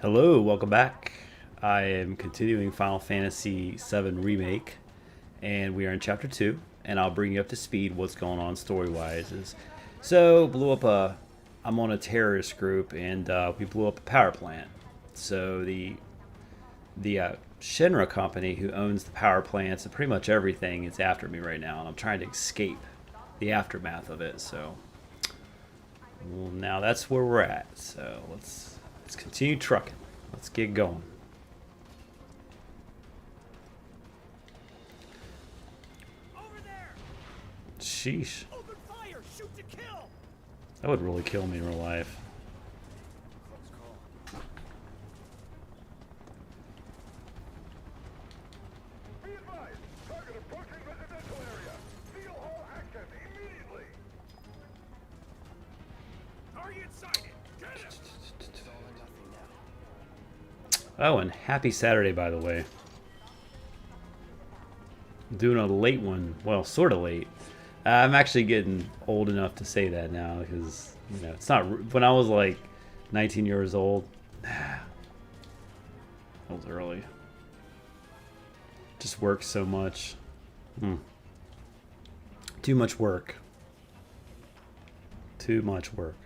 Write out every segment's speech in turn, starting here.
Hello, welcome back. I am continuing Final Fantasy VII Remake, and we are in Chapter 2, and I'll bring you up to speed what's going on story-wise. Blew up I'm on a terrorist group, and we blew up a power plant. So the Shinra company, who owns the power plants and pretty much everything, is after me right now, and I'm trying to escape the aftermath of it. Well, now that's where we're at. So let's continue trucking. Let's get going. Over there! Sheesh. Open fire! Shoot to kill! That would really kill me in real life. Be advised, target approaching residential area. Seal all access immediately. Target sighted! Get him! Oh, and happy Saturday, by the way. I'm doing a late one. Well, sort of late. I'm actually getting old enough to say that now because, it's not. When I was like 19 years old, that was early. Just worked so much. Too much work. Too much work.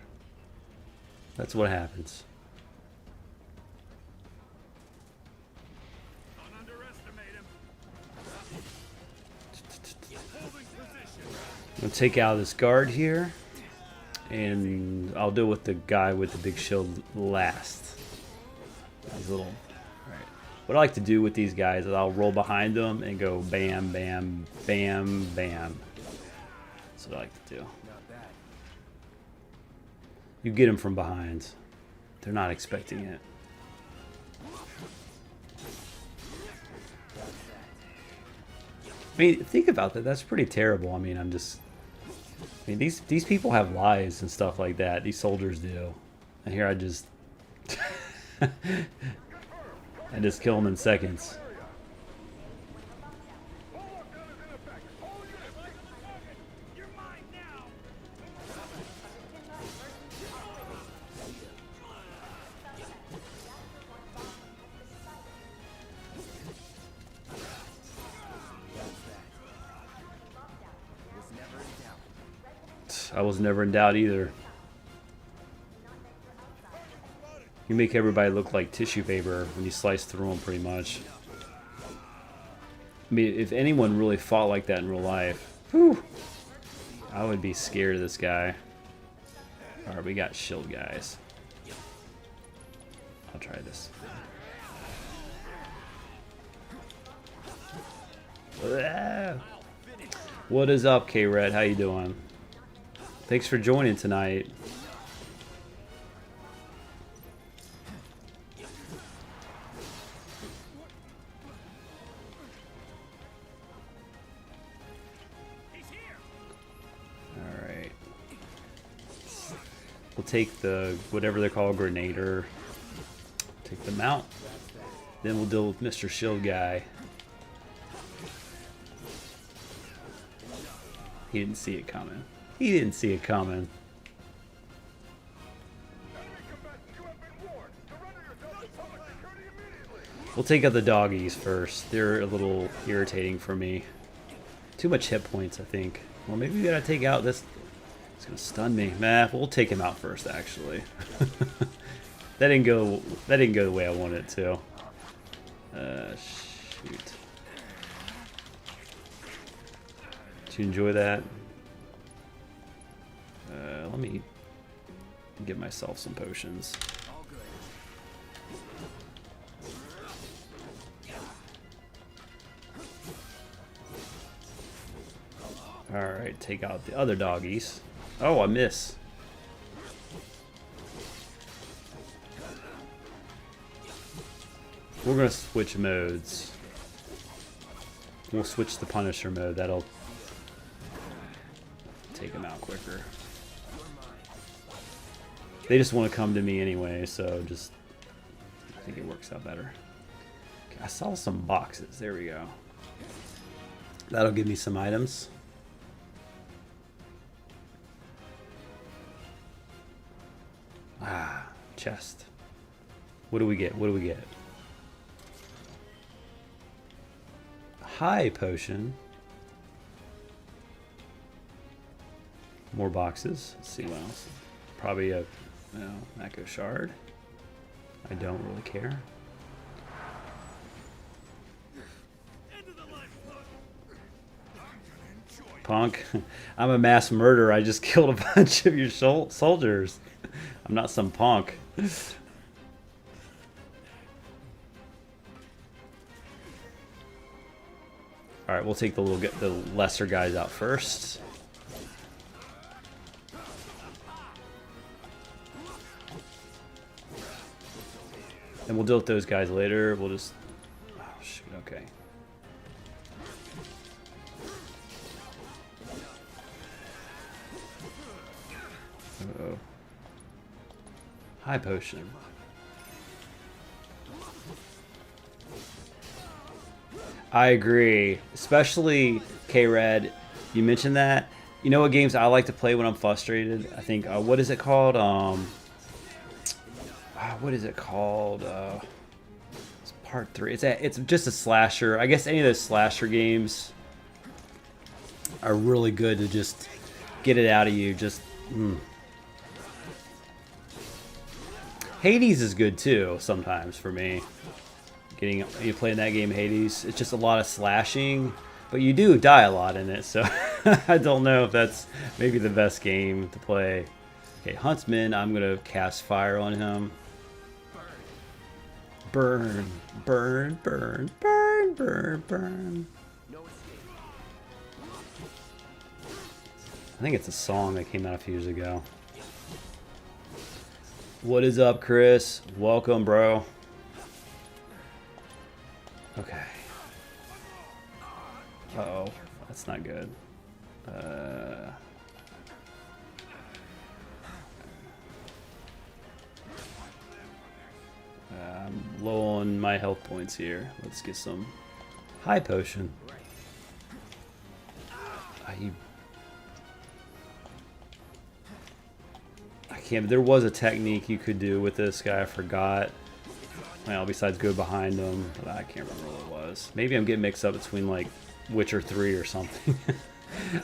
That's what happens. Don't underestimate him. Holding position. I'm gonna take out this guard here, and I'll deal with the guy with the big shield last. These little. Alright. What I like to do with these guys is I'll roll behind them and go bam, bam, bam, bam. That's what I like to do. You get them from behind. They're not expecting it. I mean, think about that. That's pretty terrible. I mean, these people have lives and stuff like that. These soldiers do. And here I just I just kill them in seconds. You're mine now! I was never in doubt either. You make everybody look like tissue paper when you slice through them, pretty much. I mean, if anyone really fought like that in real life, whew, I would be scared of this guy. Alright, we got shield guys. I'll try this. Ah. What is up, K-Red? How you doing? Thanks for joining tonight. He's here! Alright. We'll take the, whatever they're called, grenader. Take them out. Then we'll deal with Mr. Shield Guy. He didn't see it coming. He didn't see it coming. Enemy combatants, you have been warned. Surrender yourself to public security immediately. We'll take out the doggies first. They're a little irritating for me. Too much hit points, I think. Well, maybe we gotta take out this. It's gonna stun me. Nah, we'll take him out first, actually. That didn't go. That didn't go the way I wanted it to. Shoot. Did you enjoy that? Let me get myself some potions. Alright, take out the other doggies. Oh, I miss. We're gonna switch modes. We'll switch the Punisher mode. That'll take him out quicker. They just want to come to me anyway, so just I think it works out better. Okay, I saw some boxes. There we go. That'll give me some items. Ah, chest. What do we get? What do we get? High potion. More boxes. Let's see what else. Probably a Echo Shard. I don't really care. Punk, I'm a mass murderer. I just killed a bunch of your soldiers. I'm not some punk. All right, we'll take the lesser guys out first. And we'll deal with those guys later. We'll just... Oh, shoot, okay. Uh-oh. High potion. I agree. Especially K-Red. You mentioned that. You know what games I like to play when I'm frustrated? I think, what is it called? What is it called? It's part 3. It's just a slasher. I guess any of those slasher games are really good to just get it out of you. Just Hades is good too sometimes for me. You playing that game Hades, it's just a lot of slashing, but you do die a lot in it. So I don't know if that's maybe the best game to play. Okay, Huntsman. I'm gonna cast fire on him. Burn, burn, burn, burn, burn, burn. I think it's a song that came out a few years ago. What is up, Chris? Welcome, bro. Okay. Uh-oh. That's not good. I'm low on my health points here. Let's get some high potion. I can't. There was a technique you could do with this guy. I forgot. Well, besides go behind him, but I can't remember what it was. Maybe I'm getting mixed up between like Witcher 3 or something.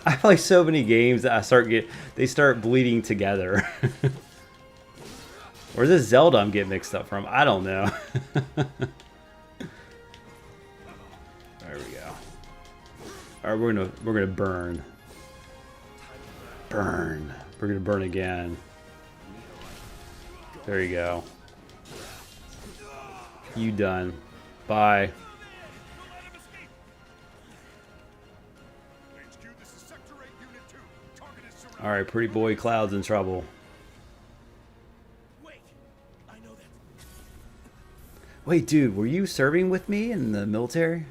I play so many games that they start bleeding together. Or is this Zelda I'm getting mixed up from? I don't know. There we go. All right, we're gonna burn. Burn. We're gonna burn again. There you go. You done. Bye. All right, pretty boy Cloud's in trouble. Wait, dude, were you serving with me in the military?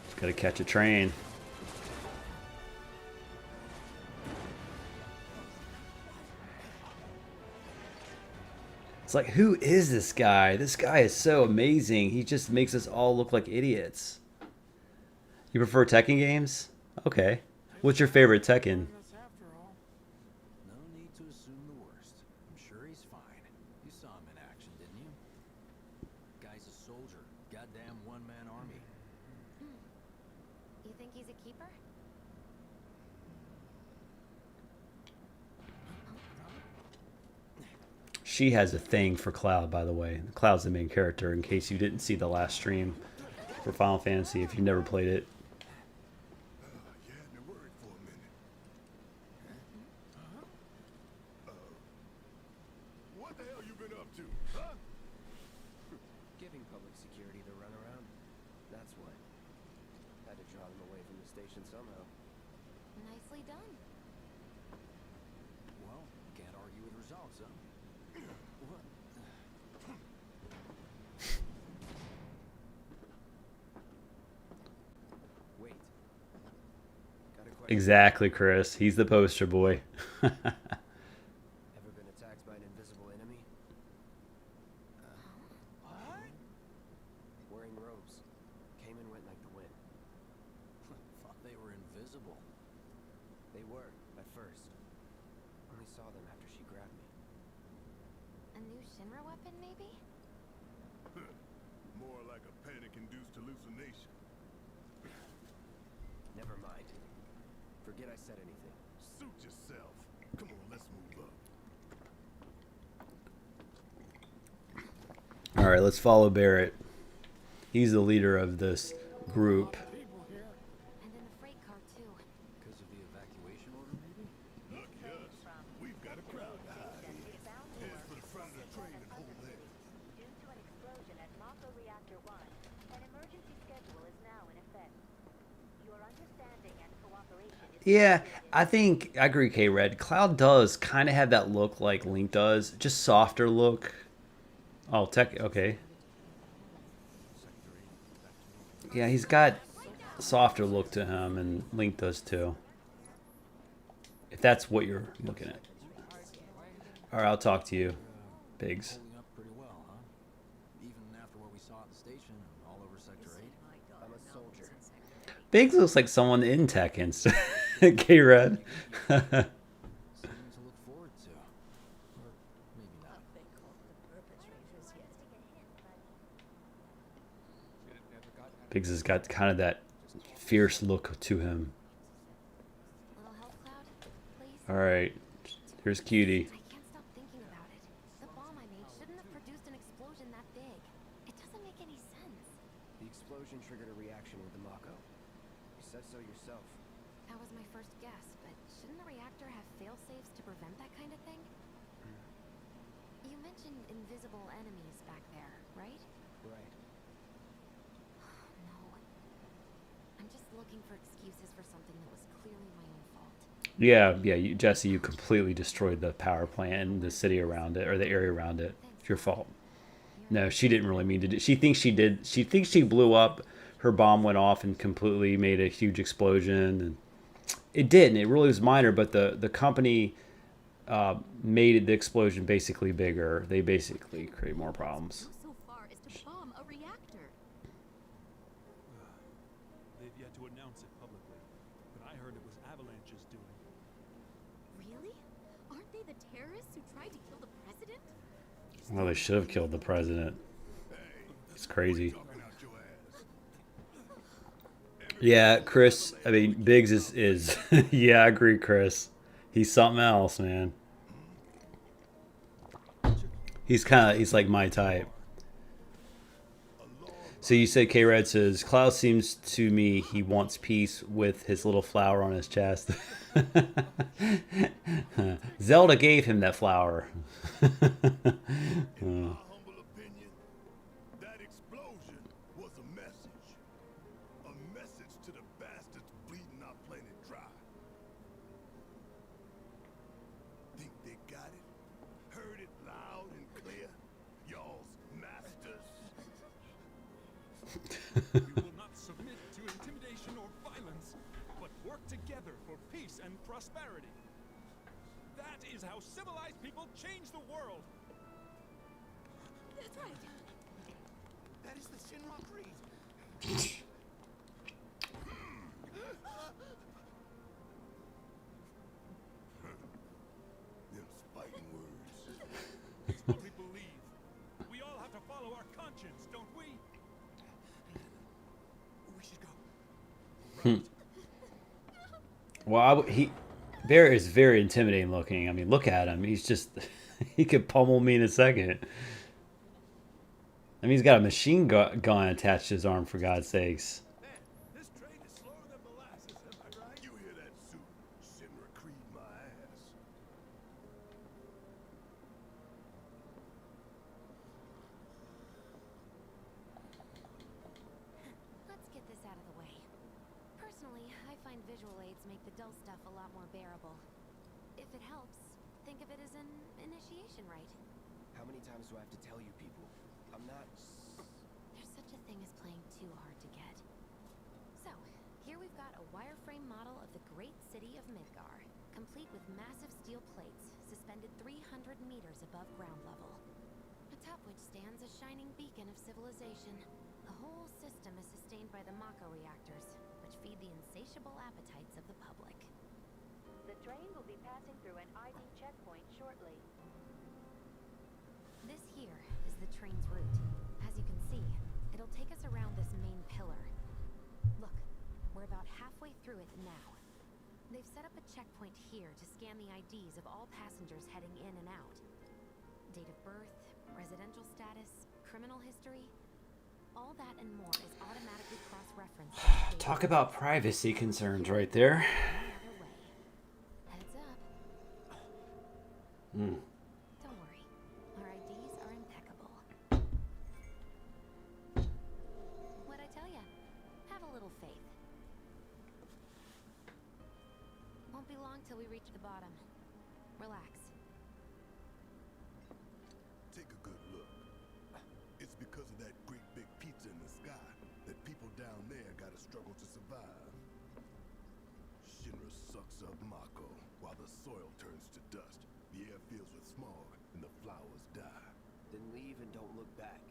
Just gotta catch a train. It's like, who is this guy? This guy is so amazing. He just makes us all look like idiots. You prefer Tekken games? Okay. What's your favorite Tekken? No need to assume the worst. I'm sure he's fine. You saw him in action, didn't you? Guy's a soldier. Goddamn one-man army. You think he's a keeper? She has a thing for Cloud, by the way. Cloud's the main character, in case you didn't see the last stream for Final Fantasy, if you've never played it. You had me worried for a minute. What the hell you been up to, huh? Giving public security the runaround. That's what. Had to draw them away from the station somehow. Nicely done. Well, can't argue with results, huh? What? Wait. Got a question. Exactly, Chris. He's the poster boy. Ever been attacked by an invisible enemy? What? Wearing robes. Came and went like the wind. Thought they were invisible. They were, at first. Only saw them after she grabbed me. A new Shinra weapon, maybe? More like a panic-induced hallucination. Never mind. Forget I said anything. Suit yourself. Come on, let's move up. All right, let's follow Barrett. He's the leader of this group. And in the freight car, too. Because of the evacuation order, maybe? Lucky us. We've got a crowd to hide here. Head for the front of the train and hold there. Due to an explosion at Mako Reactor 1, an emergency schedule is now in effect. Your understanding and cooperation is Yeah, I think I agree, K-Red. Cloud does kind of have that look like Link does, just softer look. Oh, okay. Yeah, he's got a softer look to him, and Link does too. If that's what you're looking at. All right, I'll talk to you, Biggs. Holding up pretty well, huh? Even after what we saw at the station and all over Sector 8? I'm a soldier. Biggs looks like someone in Tech Inst. K-Red. Something to look forward to. Or maybe not. Biggs has got kind of that fierce look to him. Little help, Cloud? Please? All right, here's Cutie. I can't stop thinking about it. The bomb I made shouldn't have produced an explosion that big. It doesn't make any sense. The explosion triggered a reaction with the Mako. You said so yourself. That was my first guess, but shouldn't the reactor have fail-safes to prevent that kind of thing? You mentioned invisible enemies back there, right? Right. No. I'm just looking for excuses for something that was clearly my own fault. Yeah, Jesse, you completely destroyed the power plant and the city around it, or the area around it. It's your fault. No, she didn't really mean to do. She thinks she did. She thinks she blew up. Her bomb went off and completely made a huge explosion, and it did, and it really was minor. But the company made the explosion basically bigger. They basically create more problems. So far as to bomb a reactor. They've yet to announce it publicly, but I heard it was Avalanche's doing. Really? Aren't they the terrorists who tried to kill the president? Well, they should have killed the president. It's crazy. Talking out your ass. Yeah, Chris. I mean, Biggs is yeah, I agree, Chris. He's something else, man. He's like my type. So you said K-Red says, Klaus seems to me he wants peace with his little flower on his chest. Zelda gave him that flower. In my humble opinion, that explosion was a message. A message to the bastards bleeding our planet dry. Think they got it? Heard it loud and clear? Y'all's masters. We will not submit to intimidation or violence, but work together for peace and prosperity. That is how civilized people change the world. That's right. That is the Shinra Creed. Them spiking words. It's what we believe. We all have to follow our conscience, don't we? We should go. Well, Bear is very intimidating looking. I mean, look at him. He's just, he could pummel me in a second. I mean, he's got a machine gun attached to his arm, for God's sakes. Man, this train is slower than molasses, am I right? You hear that suit? Shinra Creed my ass. Let's get this out of the way. Personally, I find visual aids make the dull stuff a lot more bearable. If it helps, think of it as an initiation rite. How many times do I have to tell you people? I'm not... There's such a thing as playing too hard to get. So, here we've got a wireframe model of the great city of Midgar, complete with massive steel plates suspended 300 meters above ground level. Atop which stands a shining beacon of civilization. The whole system is sustained by the Mako reactors, which feed the insatiable appetites of the public. The passing through an ID checkpoint shortly. This here is the train's route. As you can see, it'll take us around this main pillar. Look, we're about halfway through it now. They've set up a checkpoint here to scan the IDs of all passengers heading in and out. Date of birth, residential status, criminal history. All that and more is automatically cross-referenced. Talk about privacy concerns right there. Any other way. Heads up. Hmm. Don't worry. Our IDs are impeccable. What'd I tell ya? Have a little faith. Won't be long till we reach the bottom. Relax. Take a good look. It's because of that great big pizza in the sky that people down there gotta struggle to survive. Shinra sucks up Mako while the soil turns to dust. The air fills with smog and the flowers die. Then leave and don't look back.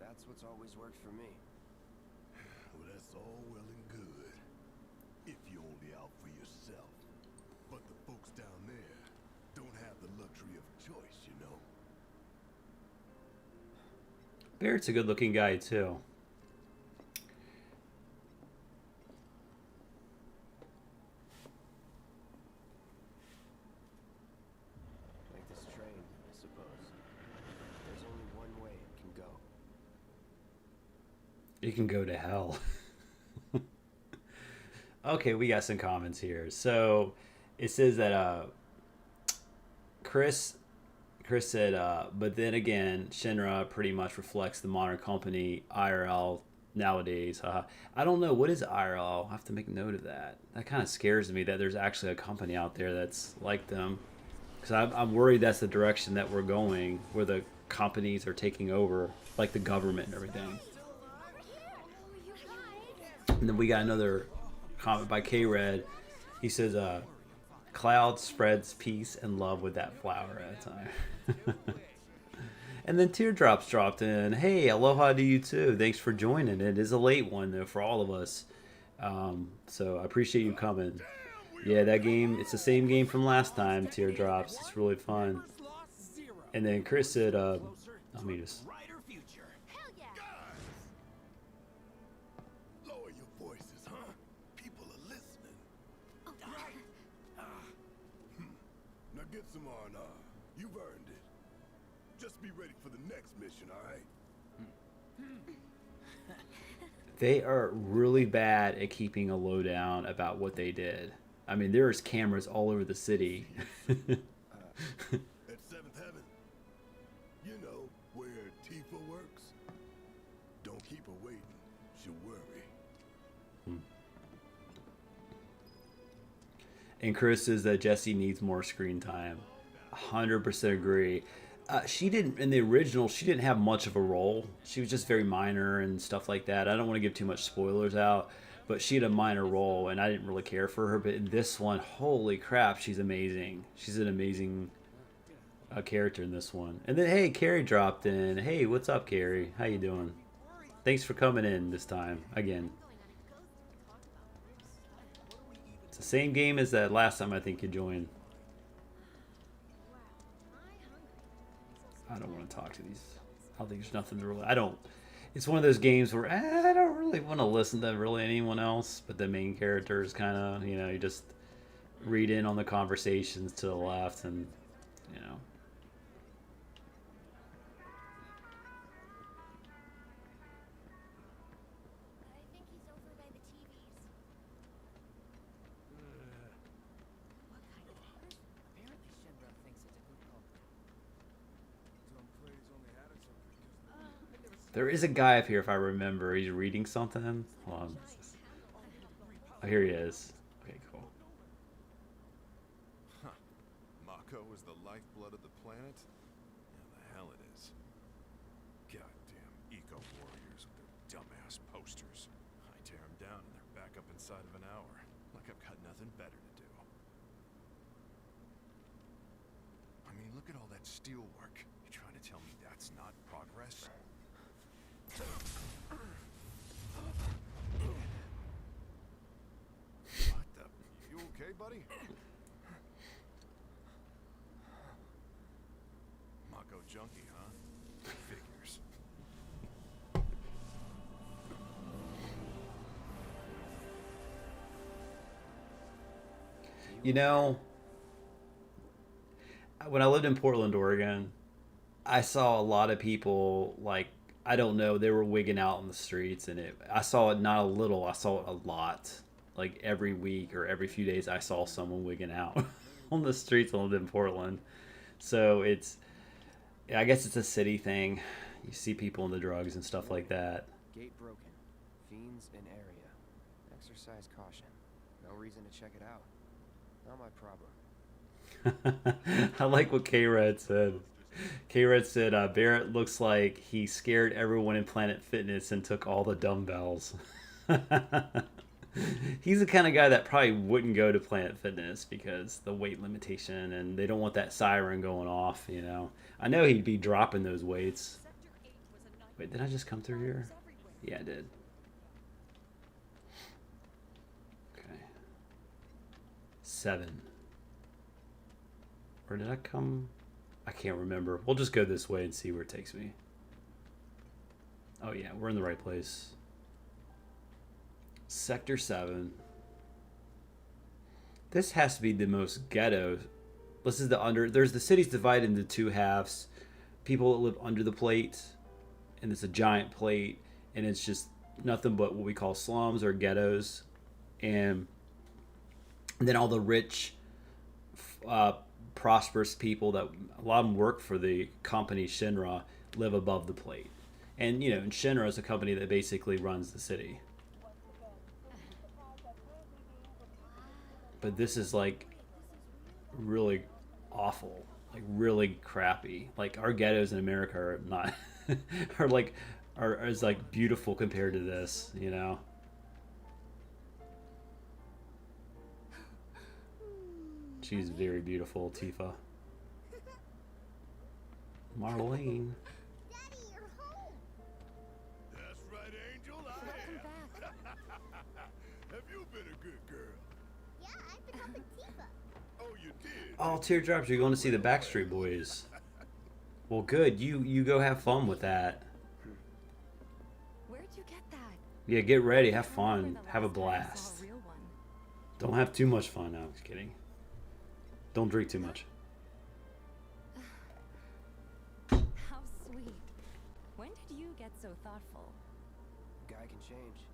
That's what's always worked for me. Well, that's all well and good. If you're only out for yourself. But the folks down there don't have the luxury of choice, you know. Barrett's a good-looking guy too. Like this train, I suppose. There's only one way it can go. You can go to hell. Okay, we got some comments here. So it says that Chris said, but then again, Shinra pretty much reflects the modern company IRL nowadays. I don't know, what is IRL? I'll have to make note of that. That kind of scares me that there's actually a company out there that's like them. Because I'm worried that's the direction that we're going, where the companies are taking over, like the government and everything. And then we got another comment by K-Red. He says, Cloud spreads peace and love with that flower at a time. And then Teardrops dropped in. Hey, aloha to you too. Thanks for joining. It is a late one though for all of us. So I appreciate you coming. Yeah, that game, it's the same game from last time, Teardrops. It's really fun. And then Chris said, let me just... Hell yeah! Lower your voices, huh? People are listening. Now get some R&R. You've earned it. Just be ready for the next mission, all right? They are really bad at keeping a lowdown about what they did. I mean, there's cameras all over the city. At 7th Heaven, you know, where Tifa works. Don't keep her waiting. She'll worry. And Chris says that Jessie needs more screen time. 100% agree. She didn't, in the original, she didn't have much of a role. She was just very minor and stuff like that. I don't want to give too much spoilers out, but she had a minor role and I didn't really care for her. But in this one, holy crap, she's amazing. She's an amazing character in this one. And then, hey, Carrie dropped in. Hey, what's up, Carrie? How you doing? Thanks for coming in this time, again. It's the same game as that last time I think you joined. I don't want to talk to these. I don't think there's nothing to really... It's one of those games where I don't really want to listen to really anyone else, but the main character is kind of, you just read in on the conversations to the left and, I think he's over by the TVs. What kind of... Apparently Shinra thinks it's a good call. There is a guy up here, if I remember. He's reading something. Hold on. Oh, here he is. Okay, cool. Huh. Mako is the lifeblood of the planet? Yeah, the hell it is. Goddamn eco-warriors with their dumbass posters. I tear them down and they're back up inside of an hour. Like I've got nothing better to do. I mean, look at all that steel work. You trying to tell me that's not progress? What the? You okay, buddy? Mako junkie, huh? Figures. You know, when I lived in Portland, Oregon, I saw a lot of people like I don't know, they were wigging out in the streets, and I saw it not a little, I saw it a lot. Like every week or every few days, I saw someone wigging out on the streets when I lived in Portland. So I guess it's a city thing. You see people in the drugs and stuff like that. Gate broken. Fiends in area. Exercise caution. No reason to check it out. Not my problem. I like what K-Red said. K-Red said, Barrett looks like he scared everyone in Planet Fitness and took all the dumbbells. He's the kind of guy that probably wouldn't go to Planet Fitness because the weight limitation, and they don't want that siren going off, you know. I know he'd be dropping those weights. Wait, did I just come through here? Yeah, I did. Okay. 7. Or did I come? I can't remember. We'll just go this way and see where it takes me. Oh yeah, we're in the right place. Sector 7. This has to be the most ghetto. This is there's the city's divided into two halves. People that live under the plate, and it's a giant plate, and it's just nothing but what we call slums or ghettos. And then all the rich, prosperous people that a lot of them work for the company Shinra live above the plate. And you know, and Shinra is a company that basically runs the city. But this is like really awful, like really crappy. Like our ghettos in America are not are is like beautiful compared to this, you know. She's very beautiful, Tifa. Marlene. Daddy, you're home. That's right, Angel. I am. Have you been a good girl? Yeah, I've been helping Tifa. Oh, you did? Oh, teardrops! You're going to see the Backstreet Boys. Well, good. You go have fun with that. Where'd you get that? Yeah, get ready. Have I don't remember fun. the Have a last time I saw blast. a real one. Don't have too much fun. No, I'm just kidding. Don't drink too much. How sweet. When did you get so thoughtful? Guy can change.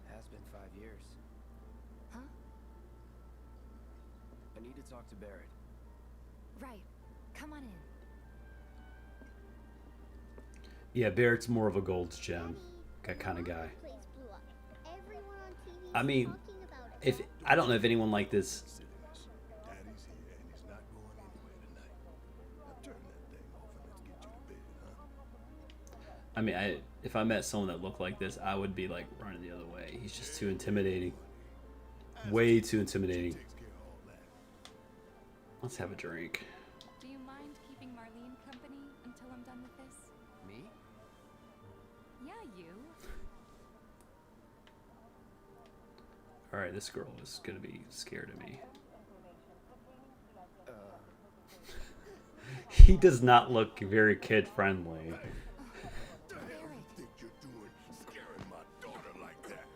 Has been 5 years. Huh? I need to talk to Barrett. Right. Come on in. Yeah, Barrett's more of a Gold's Gem kind of guy. Place blew up. Everyone on TV I mean, talking about it. if I don't know if anyone like this. Silliness. Daddy's here and he's not going anywhere tonight. Now turn that thing off and let's get you to bed, huh? I mean, if I met someone that looked like this, I would be like running the other way. He's just too intimidating. Way too intimidating. Takes care of all that. Let's have a drink. Do you mind keeping Marlene company until I'm done with this? Me? Yeah, you. All right, this girl is gonna be scared of me. He does not look very kid friendly. What the hell you think you're doing, scaring my daughter like that?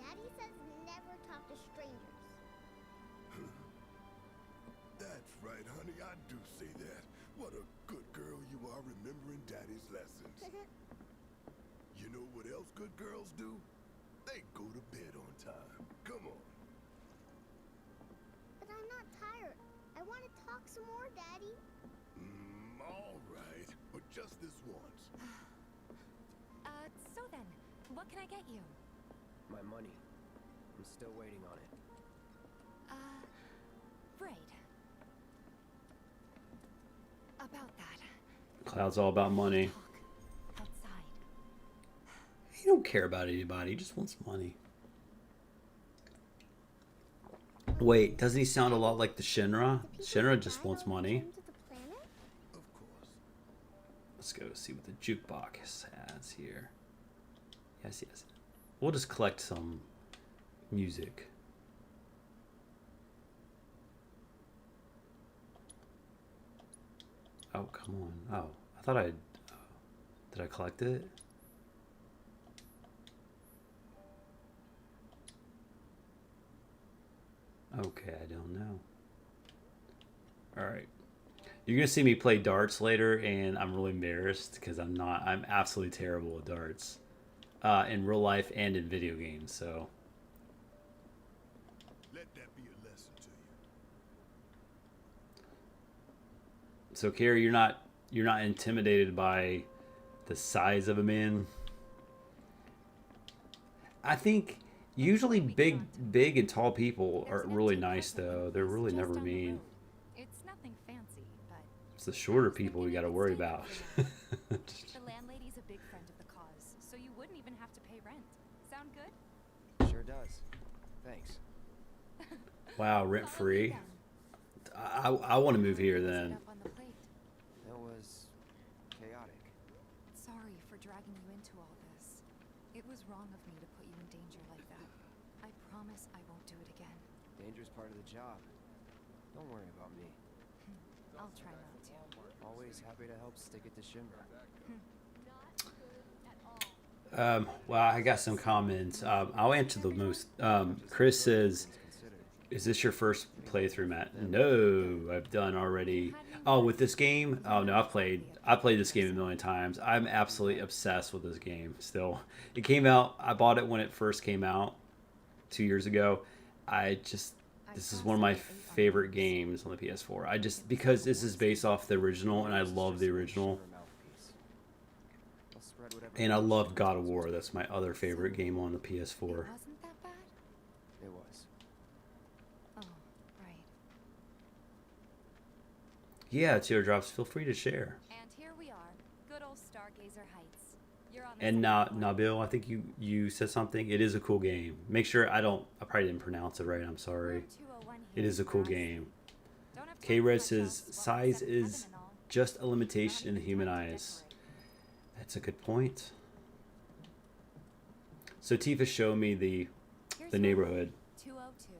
Daddy says never talk to strangers. That's right, honey. I do say that. What a good girl you are, remembering Daddy's lessons. You know what else good girls do? They go to bed on time. Come on. But I'm not tired. I want to talk some more, Daddy. All right, but just this once. So then, what can I get you? My money. I'm still waiting on it. Right. About that. Cloud's all about money. Talk outside. He don't care about anybody. He just wants money. Wait, doesn't he sound a lot like the Shinra? Shinra just wants money. Return to the planet? Of course. Let's go see what the jukebox has here. Yes, yes. We'll just collect some music. Oh, come on. Oh, I thought I... Did I collect it? Okay, I don't know. Alright. You're going to see me play darts later, and I'm really embarrassed because I'm not. I'm absolutely terrible at darts. In real life and in video games, so... Let that be a lesson to you. So, Carrie, you're not intimidated by the size of a man? I think usually big and tall people are really nice, though. They're really never mean. It's nothing fancy, but It's the shorter people we got to worry about. the landlady's a big friend of the cause, so you wouldn't even have to pay rent. Sound good? Sure does. Thanks. Wow, rent free. I want to move here then. Up on the plate. That was chaotic. Sorry for dragging you into all this. It was wrong of me to put you in danger like that. I promise I won't do it again. Dangerous part of the job. Don't worry about me. I'll try not to. Always happy to help stick it to Shimmer. Well, I got some comments. I'll answer the most. Chris says, "Is this your first playthrough, Matt?" No, I've done already. Oh, with this game? Oh no, I played this game a million times. I'm absolutely obsessed with this game. Still, it came out. I bought it when it first came out 2 years ago. This is one of my favorite games on the PS4. Because this is based off the original, and I love the original. And I love God of War. That's my other favorite game on the PS4. Wasn't that bad? It was. Oh, right. Yeah, teardrops. Feel free to share. And here we are, good old Stargazer Heights. You're on the And second floor. Nabil, I think you said something. It is a cool game. Make sure I probably didn't pronounce it right. I'm sorry. Room 201 It here is a cool for us. game. Don't have time K-Red for says much else. size Welcome to is heaven and all. just a limitation in Not the human even time to eyes. decorate. That's a good point. So Tifa showed me the Here's the your neighborhood. room, 202.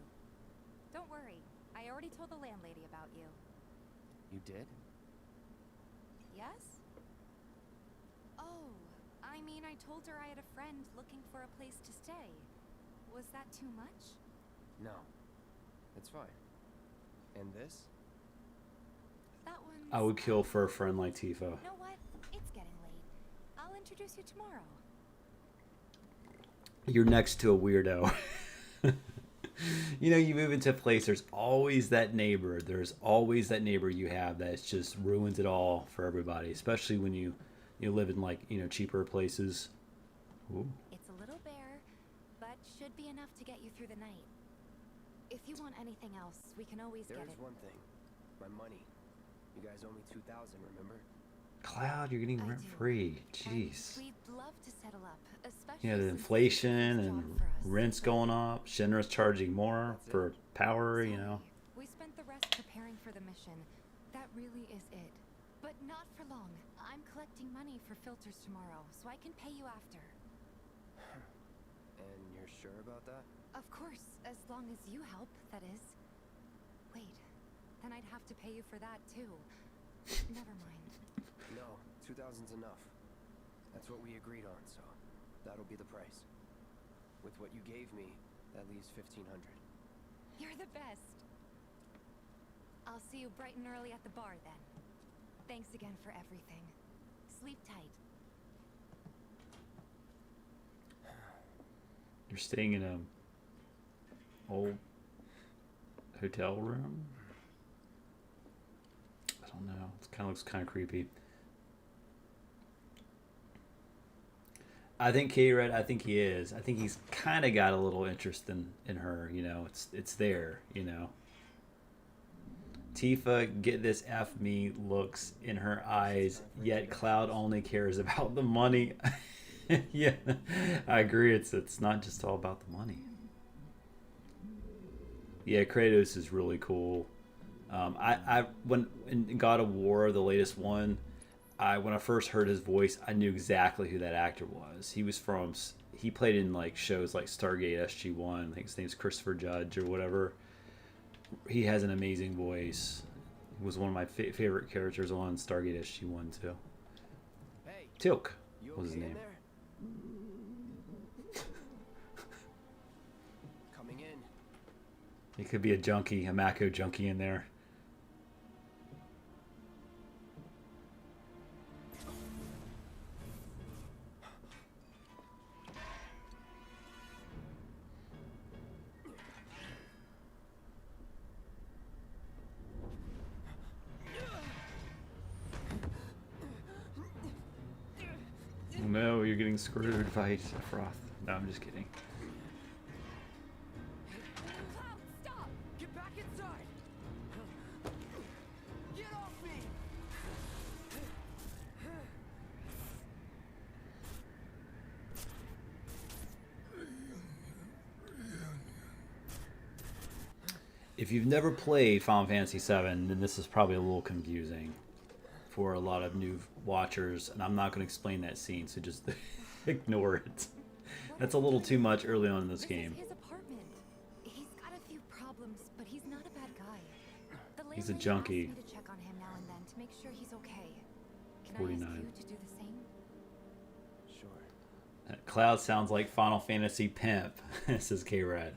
Don't worry, I already told the landlady about you. You did? Yes? Oh, I mean, I told her I had a friend looking for a place to stay. Was that too much? No. It's fine. And this? That one's... I would kill for a friend like Tifa. You know what? It's getting late. I'll introduce you tomorrow. You're next to a weirdo. You move into a place, there's always that neighbor. There's always that neighbor you have that just ruins it all for everybody, especially when you live in cheaper places. Ooh. It's a little bare, but should be enough to get you through the night. If you want anything else, we can always get There's it. one thing. My money. You guys owe me 2,000, remember? Cloud, you're getting I rent do. free. And Jeez. we'd love to settle up, especially Yeah, the since this is inflation a and job for us. rent's going up. Shinra's charging more for power, Sorry, we spent the rest preparing for the mission. That really is it. But not for long. I'm collecting money for filters tomorrow, so I can pay you after. And you're sure about that? Of course, as long as you help, that is. Wait, then I'd have to pay you for that too. Never mind. No, 2,000's enough. That's what we agreed on, so that'll be the price. With what you gave me, that leaves 1,500. You're the best. I'll see you bright and early at the bar then. Thanks again for everything. Sleep tight. You're staying in a old hotel room? I don't know. It kind of looks kind of creepy. I think K-Red, I think he is. I think he's kind of got a little interest in her, It's there, Tifa, get this F me looks in her eyes, yet Cloud only cares about the money. Yeah, I agree. It's not just all about the money. Yeah, Kratos is really cool. When in God of War, the latest one, when I first heard his voice, I knew exactly who that actor was. He played in shows like Stargate SG-1. I think his name's Christopher Judge or whatever. He has an amazing voice. Was one of my favorite characters on Stargate SG-1 too. Hey, Tilk you was his okay in name. there? Coming in. He could be a junkie, a Mako junkie in there. No, you're getting screwed by Froth. No, I'm just kidding. Cloud, stop! Get back inside! Get off me! If you've never played Final Fantasy VII, then this is probably a little confusing for a lot of new watchers, and I'm not going to explain that scene, so just ignore it. That's a little too much early on in this game. Is his apartment. He's got a few problems, but he's not a bad guy. The He's a landlady junkie. asked me to check on him now and then to make sure he's okay. Can 49. I ask you to do the same? Sure. Cloud sounds like Final Fantasy Pimp, says K-Rad.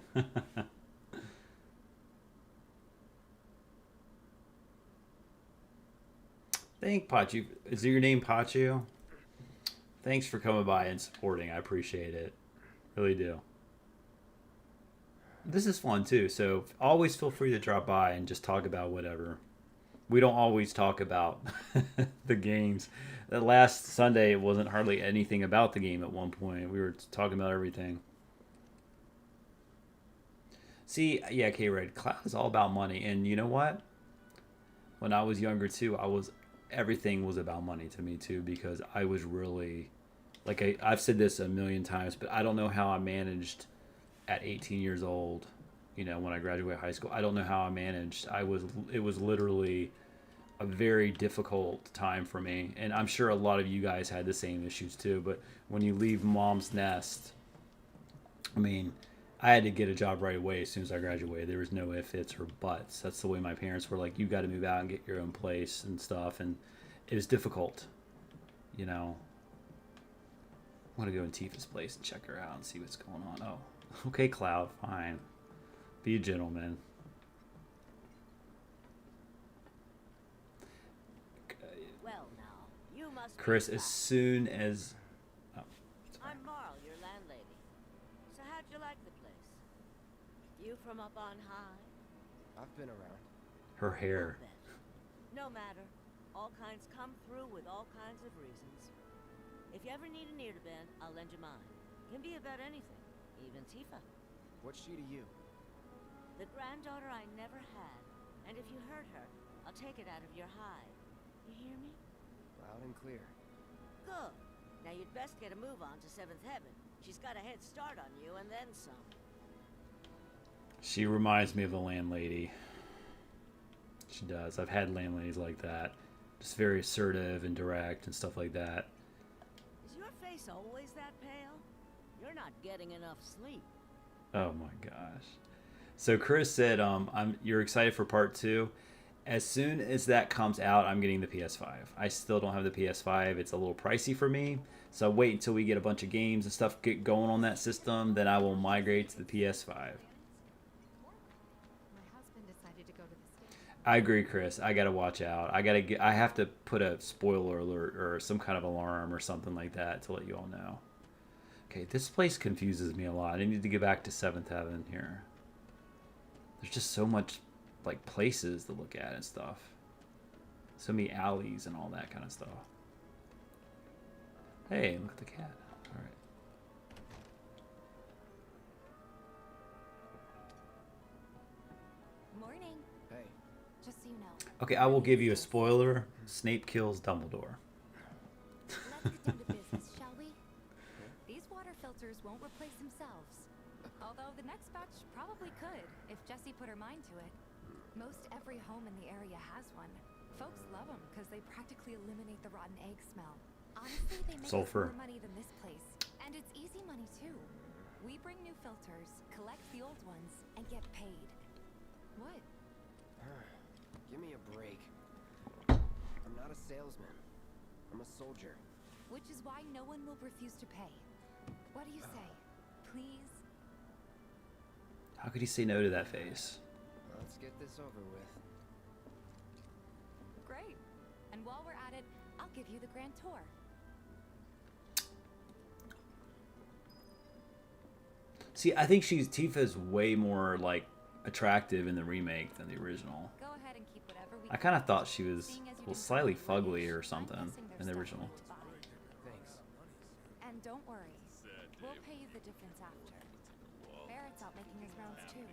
Thank Pachu. Is your name Pachu? Thanks for coming by and supporting. I appreciate it. Really do. This is fun too, so always feel free to drop by and just talk about whatever. We don't always talk about the games. That last Sunday, it wasn't hardly anything about the game at one point. We were talking about everything. See, yeah, K-Red, Cloud is all about money. And you know what? When I was younger too, everything was about money to me too, because I was really, like I've said this a million times, but I don't know how I managed at 18 years old, you know, when I graduated high school. I don't know how I managed. It was literally a very difficult time for me, and I'm sure a lot of you guys had the same issues too. But when you leave mom's nest, I mean, I had to get a job right away as soon as I graduated. There was no ifs, ands, or buts. That's the way my parents were like, you got to move out and get your own place and stuff. And it was difficult, you know. I want to go in Tifa's place and check her out and see what's going on. Oh, okay, Cloud, fine. Be a gentleman. Well, now, you must Chris, be as back. soon as... Oh, sorry. I'm Marl, your landlady. So how'd you like the place? You from up on high? I've been around. Her hair. I'll bet. No matter. All kinds come through with all kinds of reasons. If you ever need an ear to bend, I'll lend you mine. Can be about anything, even Tifa. What's she to you? The granddaughter I never had. And if you hurt her, I'll take it out of your hide. You hear me? Loud and clear. Good. Now you'd best get a move on to 7th Heaven. She's got a head start on you and then some. She reminds me of a landlady. She does. I've had landladies like that. Just very assertive and direct and stuff like that. Is your face always that pale? You're not getting enough sleep. Oh my gosh. So Chris said, you're excited for part 2. As soon as that comes out, I'm getting the PS5. I still don't have the PS5. It's a little pricey for me. So wait until we get a bunch of games and stuff get going on that system. Then I will migrate to the PS5. My husband decided to go to the States. I agree, Chris. I gotta watch out. I have to put a spoiler alert or some kind of alarm or something like that to let you all know. Okay, this place confuses me a lot. I need to get back to 7th Heaven here. There's just so much, like, places to look at and stuff. So many alleys and all that kind of stuff. Hey, look at the cat. All right. Morning. Hey, Just so you know. Okay, I will give you a spoiler. Snape kills Dumbledore. Let's get down to business, shall we? These water filters won't replace themselves. Although the next batch probably could, if Jessie put her mind to it. Most every home in the area has one. Folks love them because they practically eliminate the rotten egg smell. Honestly, they make us Sulfur. More money than this place. And it's easy money too. We bring new filters, collect the old ones, and get paid. What? give me a break. salesman. I'm a soldier. Which is why no one will refuse to pay. What do you say? Please? How could he say no to that face? Let's get this over with. Great. And while we're at it, I'll give you the grand tour. See, I think Tifa's way more like attractive in the remake than the original. Go ahead and keep whatever we I kind of thought she can. was Seeing as you well, didn't slightly find the fugly luggage, or I'm something guessing in there's the stuff original. left to buy. Thanks. And don't worry, we'll pay you the difference after. Barrett's out making his rounds too.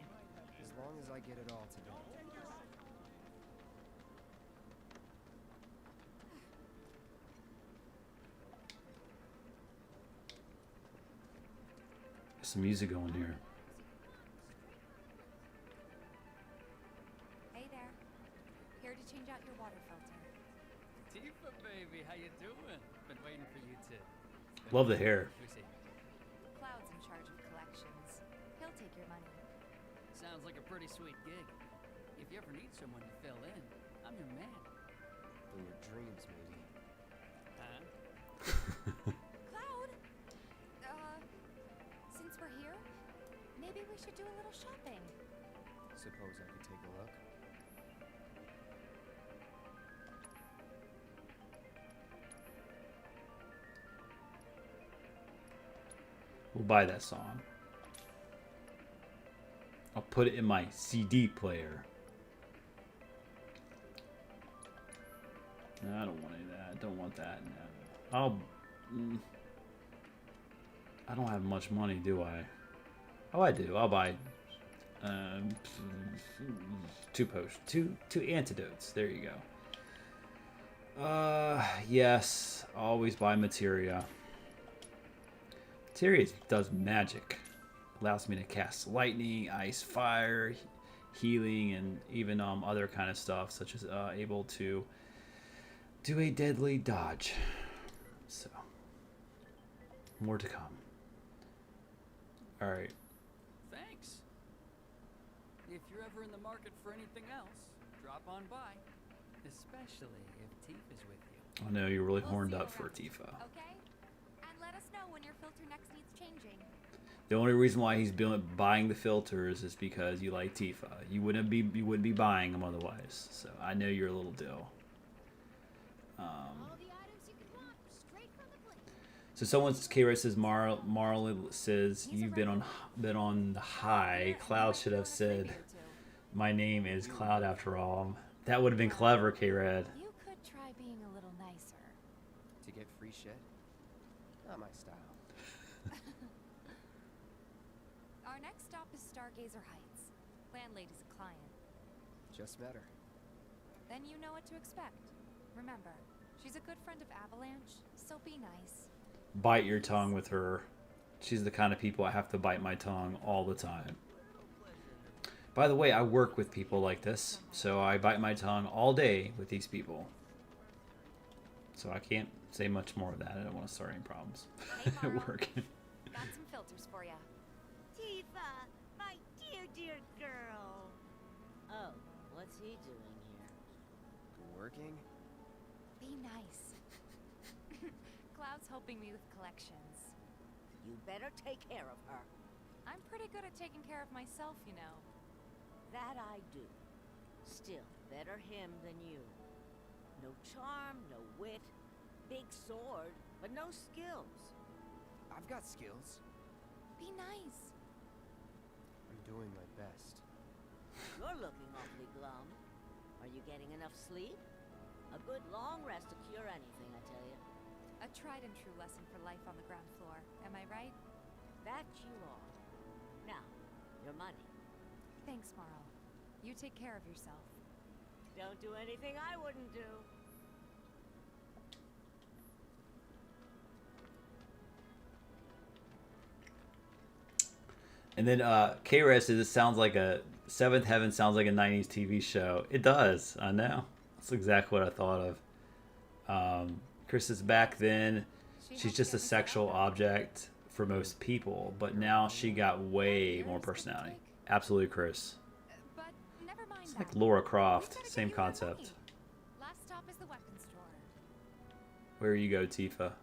As long as I get it all today. There's some music going here. Hey there. Here to change out your water filter. Tifa, baby, how you doing? Been waiting for you to. Love the hair. Let me see. Cloud's in charge of collections. He'll take your money. Sounds like a pretty sweet gig. If you ever need someone to fill in, I'm your man. In your dreams, maybe. Huh? Cloud! Since we're here, maybe we should do a little shopping. Suppose I could take a look. We'll buy that song. I'll put it in my CD player. No, I don't want any of that. I don't want that. No. I don't have much money, do I? Oh, I do. I'll buy two antidotes. There you go. Yes. Always buy materia. Materia does magic. Allows me to cast lightning, ice, fire, healing, and even other kind of stuff, such as able to do a deadly dodge. So, more to come. All right. Thanks. If you're ever in the market for anything else, drop on by. Especially if Tifa's with you. I know you're really We'll horned see you up for around, Tifa. Okay? And let us know when your filter next needs changing. The only reason why he's buying the filters is because you like Tifa. You wouldn't be buying them otherwise. So I know you're a little dill. All the items you could want, straight from the plate. So someone Kira says Marley says you've been on the high. Cloud should have said my name is Cloud after all. That would have been clever, K-Red. You could try being a little nicer. To get free shit? Not my style. Our next stop is Stargazer Heights. Landlady's a client. Just met her. Then you know what to expect. Remember, she's a good friend of Avalanche, so be nice. Bite your tongue with her. She's the kind of people I have to bite my tongue all the time. By the way, I work with people like this, so I bite my tongue all day with these people. So I can't say much more of that. I don't want to start any problems Hey, at Marl. work. Got some filters for ya. Tifa, my dear, dear girl. Oh, what's he doing here? Working? Be nice. Cloud's helping me with collections. You better take care of her. I'm pretty good at taking care of myself, you know. That I do. Still, better him than you. No charm, no wit. Big sword, but no skills. I've got skills. Be nice. I'm doing my best. You're looking awfully glum. Are you getting enough sleep? A good long rest to cure anything, I tell you. A tried and true lesson for life on the ground floor. Am I right? That you are. Now, your money. Thanks, Marl. You take care of yourself. Don't do anything I wouldn't do. And then K-Red says it sounds like a Seventh Heaven sounds like a 90s TV show. It does. I know. That's exactly what I thought of. Chris is back then. She's just a sexual object for most people, but now she got way more personality. Absolutely, Chris. But never mind It's that. like Laura Croft. We've gotta Same get you more concept. money. Last stop is the weapons store. Where you go, Tifa?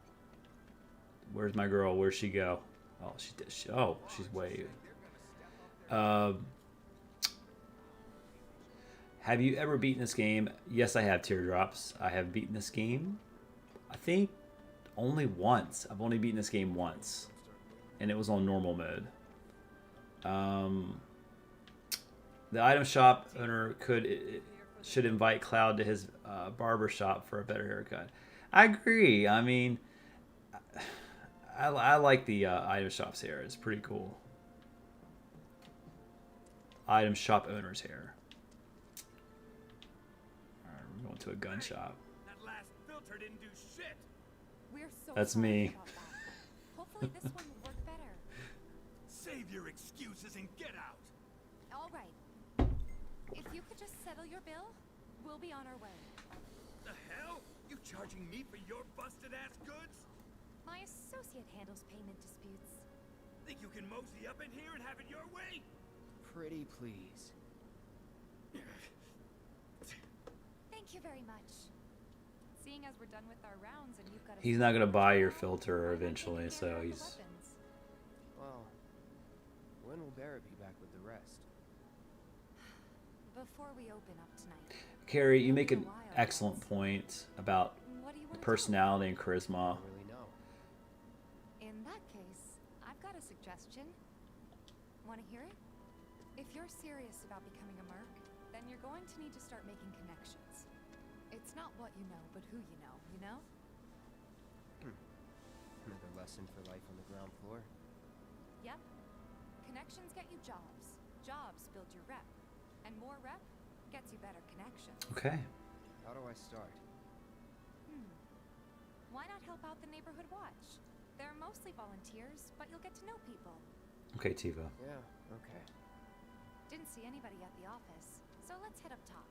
Where's my girl? Where'd she go? Oh, she did. Oh, she's way. Have you ever beaten this game? Yes, I have, Teardrops. I have beaten this game, I think, only once. I've only beaten this game once, and it was on normal mode. The item shop owner should invite Cloud to his barber shop for a better haircut. I agree. I mean, I like the item shop's hair. It's pretty cool. Item shop owner's hair. Alright, we're going to a gun shop. That last filter didn't do shit. We're so That's sorry me. about that. Hopefully this one will work better. Save your excuses and get out. All right. If you could just settle your bill, we'll be on our way. The hell? You charging me for your busted ass goods? My associate handles payment disputes. Think you can mosey up in here and have it your way? Pretty please. Thank you very much. Seeing as we're done with our rounds and you've got a He's not gonna buy your filter eventually, so he's. Well, when will Barrett be back with the rest? Before we open up tonight. Carrie, you make an excellent point about What do you want to personality and charisma. I don't really know. do? In that case, I've got a suggestion. Want to hear it? If you're serious about becoming a merc, then you're going to need to start making connections. It's not what you know, but who you know, you know? Another lesson for life on the ground floor. Yep. Connections get you jobs. Jobs build your rep. And more rep gets you better connections. Okay. How do I start? Why not help out the neighborhood watch? They're mostly volunteers, but you'll get to know people. Okay, Tifa. Yeah, okay. Didn't see anybody at the office, so let's head up top.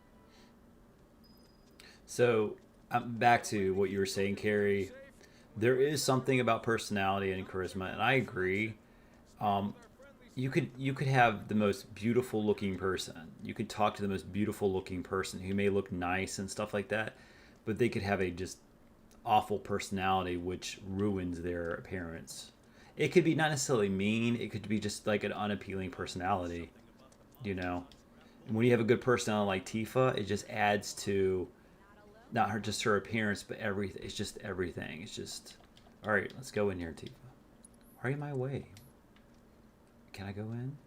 So, back to what you were saying, Carrie. There is something about personality and charisma, and I agree. You could have the most beautiful looking person. You could talk to the most beautiful looking person who may look nice and stuff like that, but they could have a just awful personality which ruins their appearance. It could be not necessarily mean. It could be just like an unappealing personality, you know. And when you have a good personality like Tifa, it just adds to not just her appearance, but everything. It's just everything. It's just, all right, let's go in here, Tifa. Why are you in my way? Can I go in?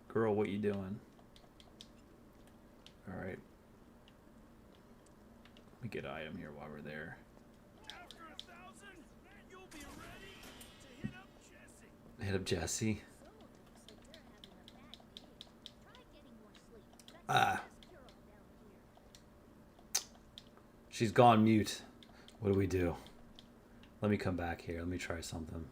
Girl, what you doing? All right. Let me get an item here while we're there. After 1,000, you'll be ready to hit up Jesse. Hit up Jesse. Ah. She's gone mute. What do we do? Let me come back here. Let me try something.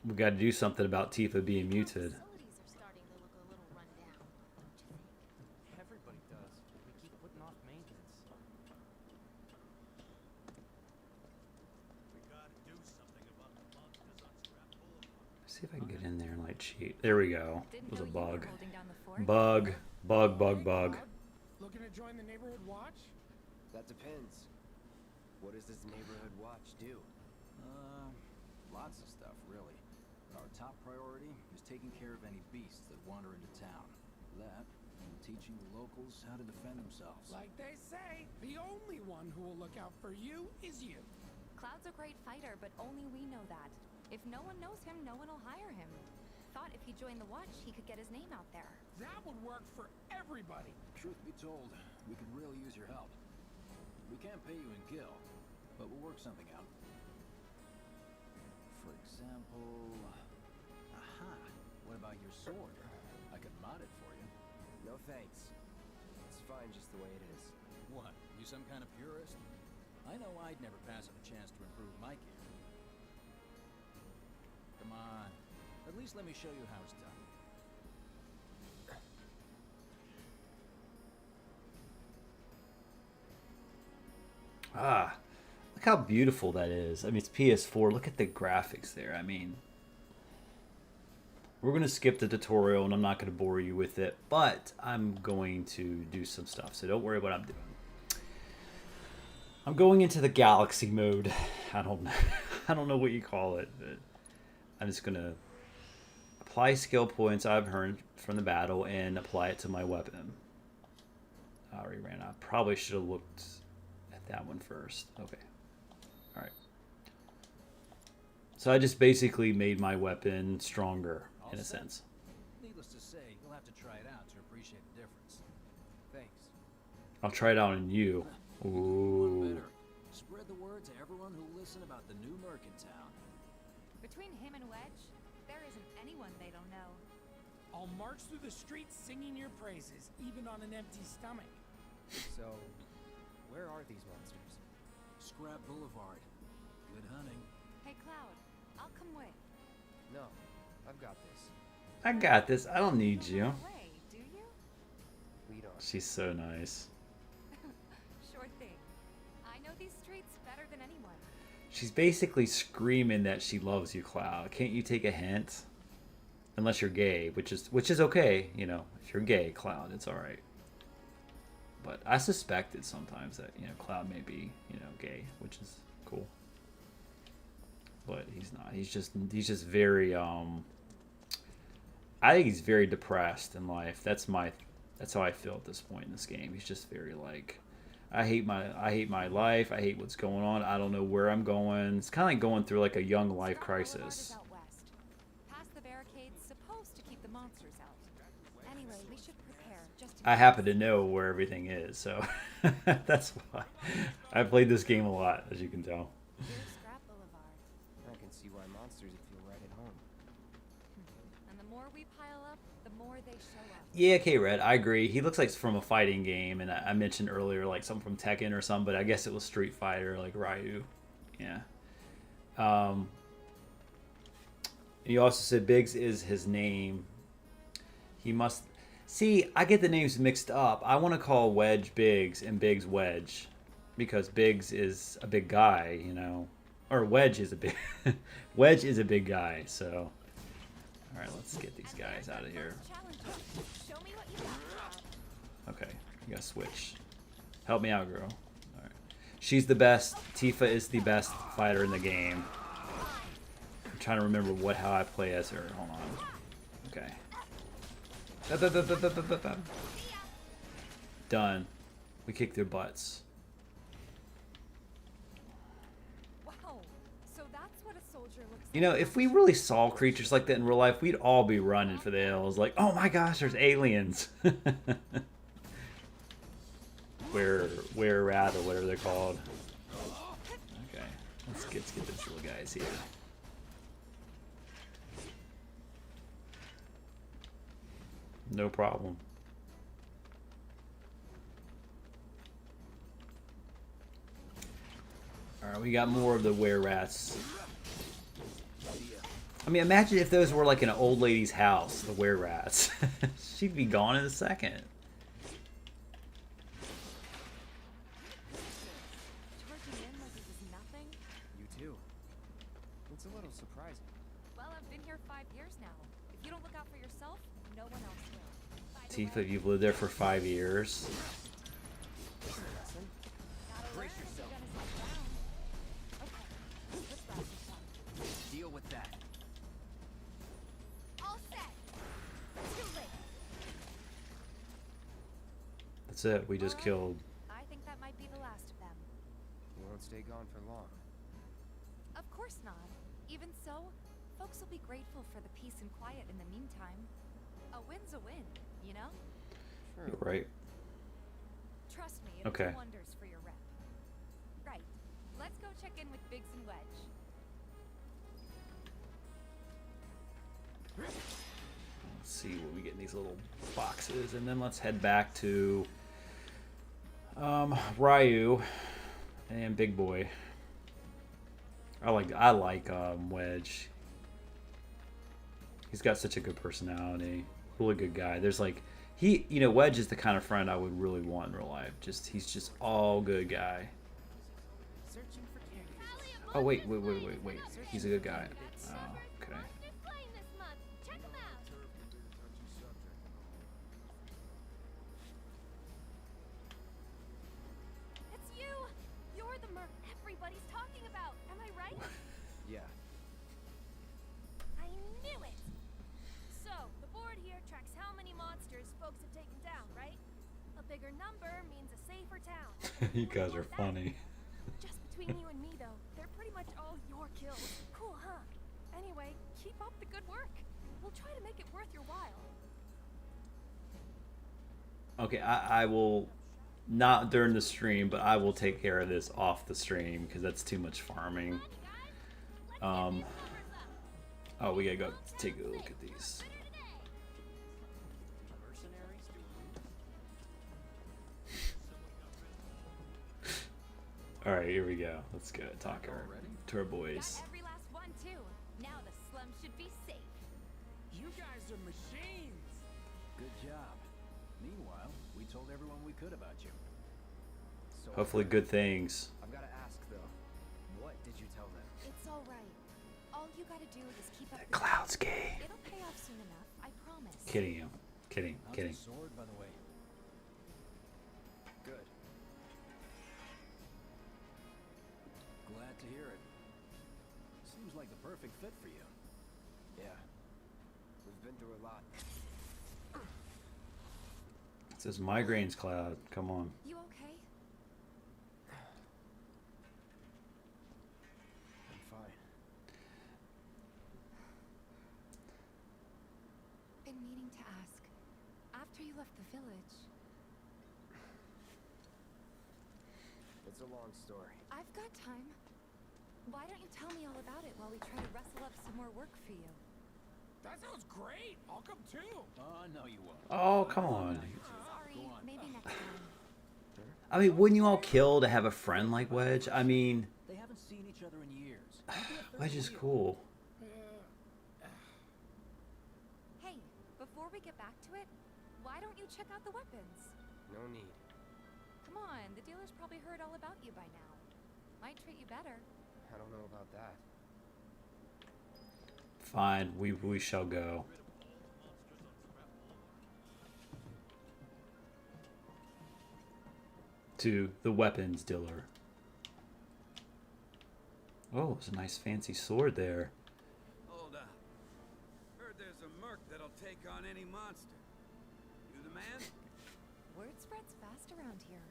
We got to do something about Tifa being muted. Facilities are starting to look a little run down, don't you think? Everybody does. We keep putting off maintenance. See if I can get in there and like cheat. There we go. It was a Didn't know you were bug. holding down the fort. Bug. Looking to join the neighborhood watch? That depends. What does this neighborhood watch do? Lots of stuff, really. Our top priority is taking care of any beasts that wander into town. That, and teaching the locals how to defend themselves. Like they say, the only one who will look out for you is you. Cloud's a great fighter, but only we know that. If no one knows him, no one will hire him. Thought if he joined the watch, he could get his name out there. That would work for everybody. Truth be told, we could really use your help. We can't pay you in gil, but we'll work something out. For example... Aha! What about your sword? I could mod it for you. No thanks. It's fine just the way it is. What? You some kind of purist? I know I'd never pass up a chance to improve my gear. Come on. At least let me show you how it's done. Ah, look how beautiful that is. I mean, it's PS4. Look at the graphics there. I mean, We're going to skip the tutorial, and I'm not going to bore you with it, but I'm going to do some stuff, so don't worry what I'm doing. I'm going into the galaxy mode. I don't know what you call it, but I'm just going to apply skill points I've earned from the battle and apply it to my weapon. I already ran out. Probably should have looked at that one first. Okay. All right. So I just basically made my weapon stronger, in a sense. Needless to say, you'll have to try it out to appreciate the difference. Thanks. I'll try it out on you. Ooh. Spread the word to everyone who'll listen about the new merc in town. Between him and Wedge, there isn't anyone they don't know. I'll march through the streets singing your praises, even on an empty stomach. So, where are these monsters? Scrap Boulevard. Good hunting. Hey, Cloud, I'll come with. No, I've got this. I got this. I don't need you. No way, do you? Lead on. She's so nice. Sure thing. I know these streets better than anyone. She's basically screaming that she loves you, Cloud. Can't you take a hint? Unless you're gay, which is okay, you know. If you're gay, Cloud, it's all right. But I suspected sometimes that, you know, Cloud may be, you know, gay, which is cool. But he's not. He's just very I think he's very depressed in life. That's how I feel at this point in this game. He's just very like, I hate my life. I hate what's going on. I don't know where I'm going. It's kind of like going through like a young life crisis. Past the barricades, supposed to keep the monsters out. Anyway, we should prepare just in I happen to know where everything is, so that's why I played this game a lot, as you can tell. Here's Scrap Boulevard. I can see why monsters would feel right at home. And the more we pile up, the more they show up. Yeah, okay, Red, I agree. He looks like from a fighting game, and I mentioned earlier like something from Tekken or something, but I guess it was Street Fighter, like Ryu. Yeah. You also said Biggs is his name. He must... See, I get the names mixed up. I want to call Wedge Biggs and Biggs Wedge, because Biggs is a big guy, you know. Or Wedge is a big... Wedge is a big guy, so... Alright, let's get these guys out of here. Show me what you got. Okay, you gotta switch. Help me out, girl. Alright. She's the best. Tifa is the best fighter in the game. I'm trying to remember how I play as her. Hold on. Okay. Done. We kicked their butts. Wow, so that's what a soldier looks You know, if we really saw creatures like that in real life, we'd all be running for the hills. Like, oh my gosh, there's aliens. Were rat or whatever they're called. Okay, let's get these little guys here. No problem. Alright, we got more of the were-rats. I mean, imagine if those were like an old lady's house, the were-rats. She'd be gone in a second. charging in like it was nothing. You too. It's a little surprising. Well, I've been here 5 years now. If you don't look out for yourself, no one else will. By the Tifa, way, you've lived there for 5 years. Lesson? gotta Brace learn if yourself. you're gonna sit down. Okay, let's wrap this up. Deal with that. All set. Too late. That's it. We just killed. I think that might be the last of them. You won't stay gone for long. Of course not. Even so, folks will be grateful for the peace and quiet in the meantime. A win's a win, you know? True. You're right. Trust me, it'll Okay. do wonders for your rep. Right. Let's go check in with Biggs and Wedge. Let's see what we get in these little boxes, and then let's head back to Ryu and Big Boy. I like Wedge. He's got such a good personality. Really good guy. There's like Wedge is the kind of friend I would really want in real life. He's just all good guy. Searching for candy. Oh wait. He's a good guy. Oh, okay. Flame this month. Check 'em out. taken down, right? A bigger number means a safer town. You guys are funny. Just between you and me, though, they're pretty much all your kills. Cool, huh? Anyway, keep up the good work. We'll try to make it worth your while. Okay, I will, not during the stream, but I will take care of this off the stream because that's too much farming. Oh, we gotta go take a look at these. All right, here we go. Let's go talk to our boys. Got every last one too. Now the slum should be safe. You guys are machines. Good job. Meanwhile, we told everyone we could about you. So Hopefully, good things. I've got to ask though. What did you tell them? It's all right. All you gotta do is keep up. Cloud's gay. It'll pay off soon enough. I promise. Kidding you. Kidding. How's Kidding. the sword, by the way? Good. Glad to hear it. Seems like the perfect fit for you. Yeah. We've been through a lot. It says migraines, Cloud. Come on. You okay? I'm fine. Been meaning to ask. After you left the village, It's a long story. I've got time. Why don't you tell me all about it while we try to rustle up some more work for you? That sounds great. I'll come too. No, you won't. Oh, come on. Sorry, Go on. maybe next time. I mean, wouldn't you all kill to have a friend like Wedge? I mean, They haven't seen each other in years. You'd be a third Wedge is wheel. cool. Hey, before we get back to it, why don't you check out the weapons? No need. Come on, the dealer's probably heard all about you by now. Might treat you better. I don't know about that. Fine, we shall go. To the weapons dealer. Oh, it's a nice fancy sword there. Hold up. Heard there's a merc that'll take on any monster. You the man? Word spreads fast around here.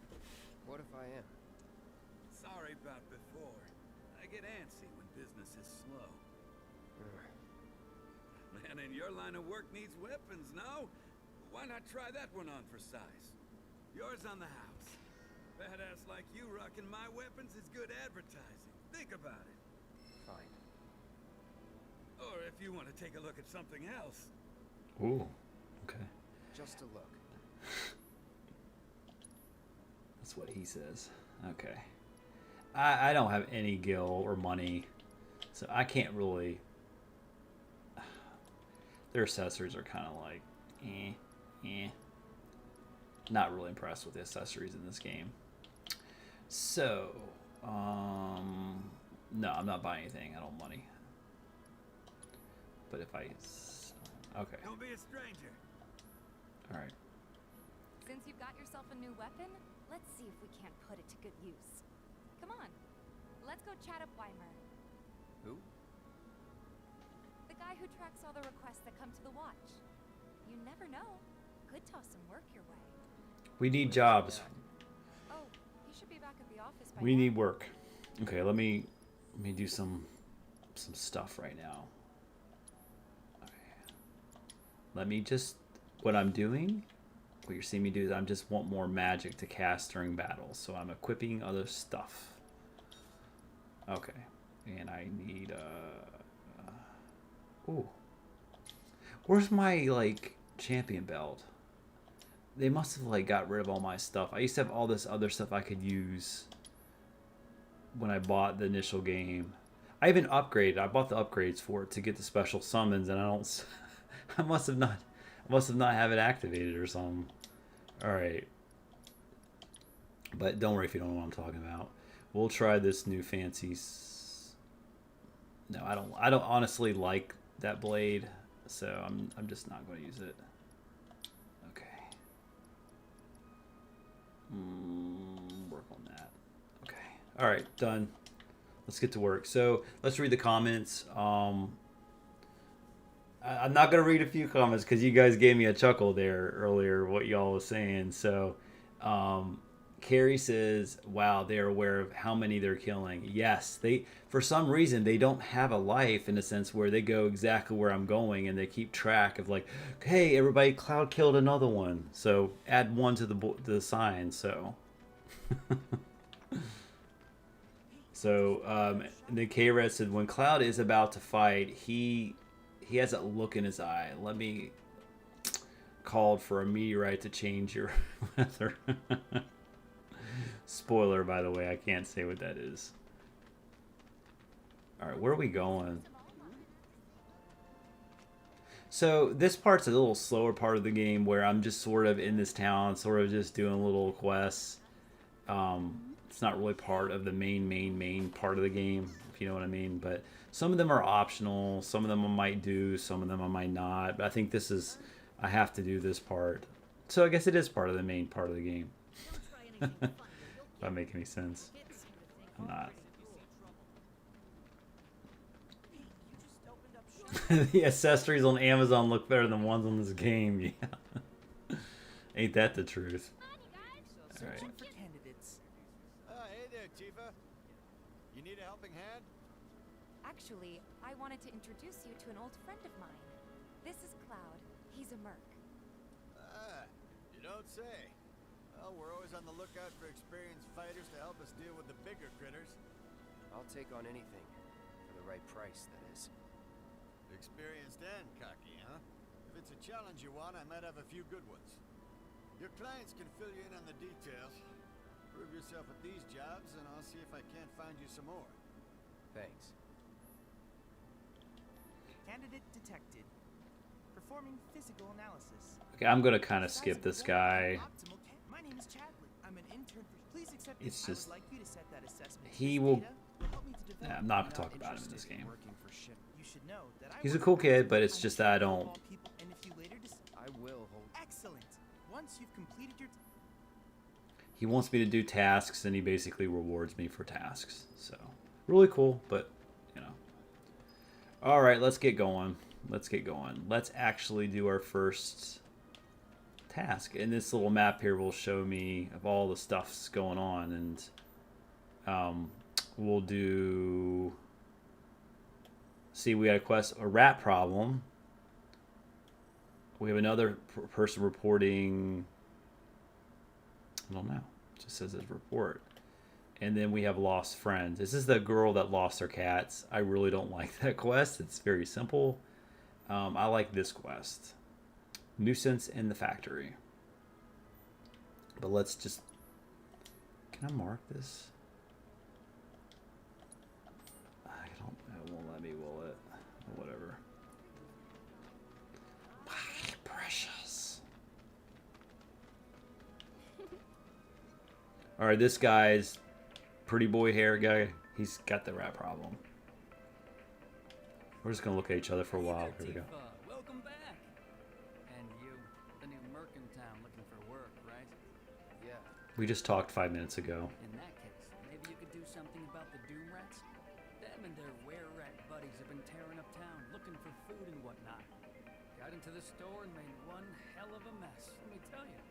What if I am? Sorry about before. I get antsy when business is slow. Man, in your line of work needs weapons, no? Why not try that one on for size? Yours on the house. Badass like you rocking my weapons is good advertising. Think about it. Fine. Or if you want to take a look at something else. Ooh, okay. Just a look. That's what he says. Okay. I don't have any gil or money, so I can't really. Their accessories are kind of like, Not really impressed with the accessories in this game. So, no, I'm not buying anything. I don't have money. But if I, okay. Don't be a stranger. All right. Since you've got yourself a new weapon, let's see if we can't put it to good use. Come on, let's go chat up Weimer. Who? The guy who tracks all the requests that come to the watch. You never know. Could toss some work your way. We need jobs. Oh, he should be back at the office by We now. need work. Okay, let me do some stuff right now. Okay. Let me just, what I'm doing, what you're seeing me do is I just want more magic to cast during battles. So I'm equipping other stuff. Okay. And I need ooh. Where's my like champion belt? They must have like got rid of all my stuff. I used to have all this other stuff I could use when I bought the initial game. I even upgraded. I bought the upgrades for it to get the special summons, and I don't. I must have not have it activated or something. All right. But don't worry if you don't know what I'm talking about. We'll try this new fancy. No, I don't. I don't honestly like that blade, so I'm just not going to use it. Okay. Work on that. Okay. All right, done. Let's get to work. So let's read the comments. I'm not gonna read a few comments because you guys gave me a chuckle there earlier. What y'all was saying. So, Carrie says, "Wow, they're aware of how many they're killing." Yes, they for some reason they don't have a life in a sense where they go exactly where I'm going and they keep track of like, hey, everybody, Cloud killed another one, so add one to the sign. So, the K-Red said when Cloud is about to fight, he has that look in his eye. Let me called for a meteorite to change your weather. Spoiler, by the way, I can't say what that is. Alright, where are we going? So this part's a little slower part of the game where I'm just sort of in this town, sort of just doing little quests. It's not really part of the main part of the game, if you know what I mean. But some of them are optional. Some of them I might do. Some of them I might not. But I think this is... I have to do this part. So I guess it is part of the main part of the game. If that makes any sense. I'm not. The accessories on Amazon look better than ones on this game. Yeah. Ain't that the truth? Alright. Hey there, Tifa. You need a helping hand? Actually, I wanted to introduce you to an old friend of mine. This is Cloud. He's a merc. Ah, you don't say. Well, we're always on the lookout for experienced fighters to help us deal with the bigger critters. I'll take on anything. For the right price, that is. Experienced and cocky, huh? If it's a challenge you want, I might have a few good ones. Your clients can fill you in on the details. Prove yourself at these jobs, and I'll see if I can't find you some more. Thanks. Candidate detected. Performing physical analysis. Okay, I'm gonna kind of skip this guy. My name is Chadley. I'm an intern for... Please accept It's this. just... I would like you to set that assessment. He will... Nah, I'm not gonna talk about him in this game. You should know that He's a cool kid, but it's just that I don't... And if you later I will hold... Excellent. Once you've completed your... He wants me to do tasks, and he basically rewards me for tasks. So, really cool, but, you know. Alright, let's get going. Let's get going. Let's actually do our first task. And this little map here will show me of all the stuff's going on. And we'll do... See, we got a quest, a rat problem. We have another person reporting... I don't know. It just says his report. And then we have lost friends. This is the girl that lost her cats. I really don't like that quest. It's very simple. I like this quest. Nuisance in the factory. But let's just... Can I mark this? I don't... It won't let me, will it? Whatever. My precious. Alright, this guy's pretty boy hair guy. He's got the rat problem. We're just gonna look at each other for a while. Here we go. Welcome back. And you, the new merc in town looking for work, right? Yeah. We just talked 5 minutes ago. In that case, maybe you could do something about the Doom Rats? Them and their were-rat buddies have been tearing up town, looking for food and whatnot. Got into the store and made one hell of a mess, let me tell you.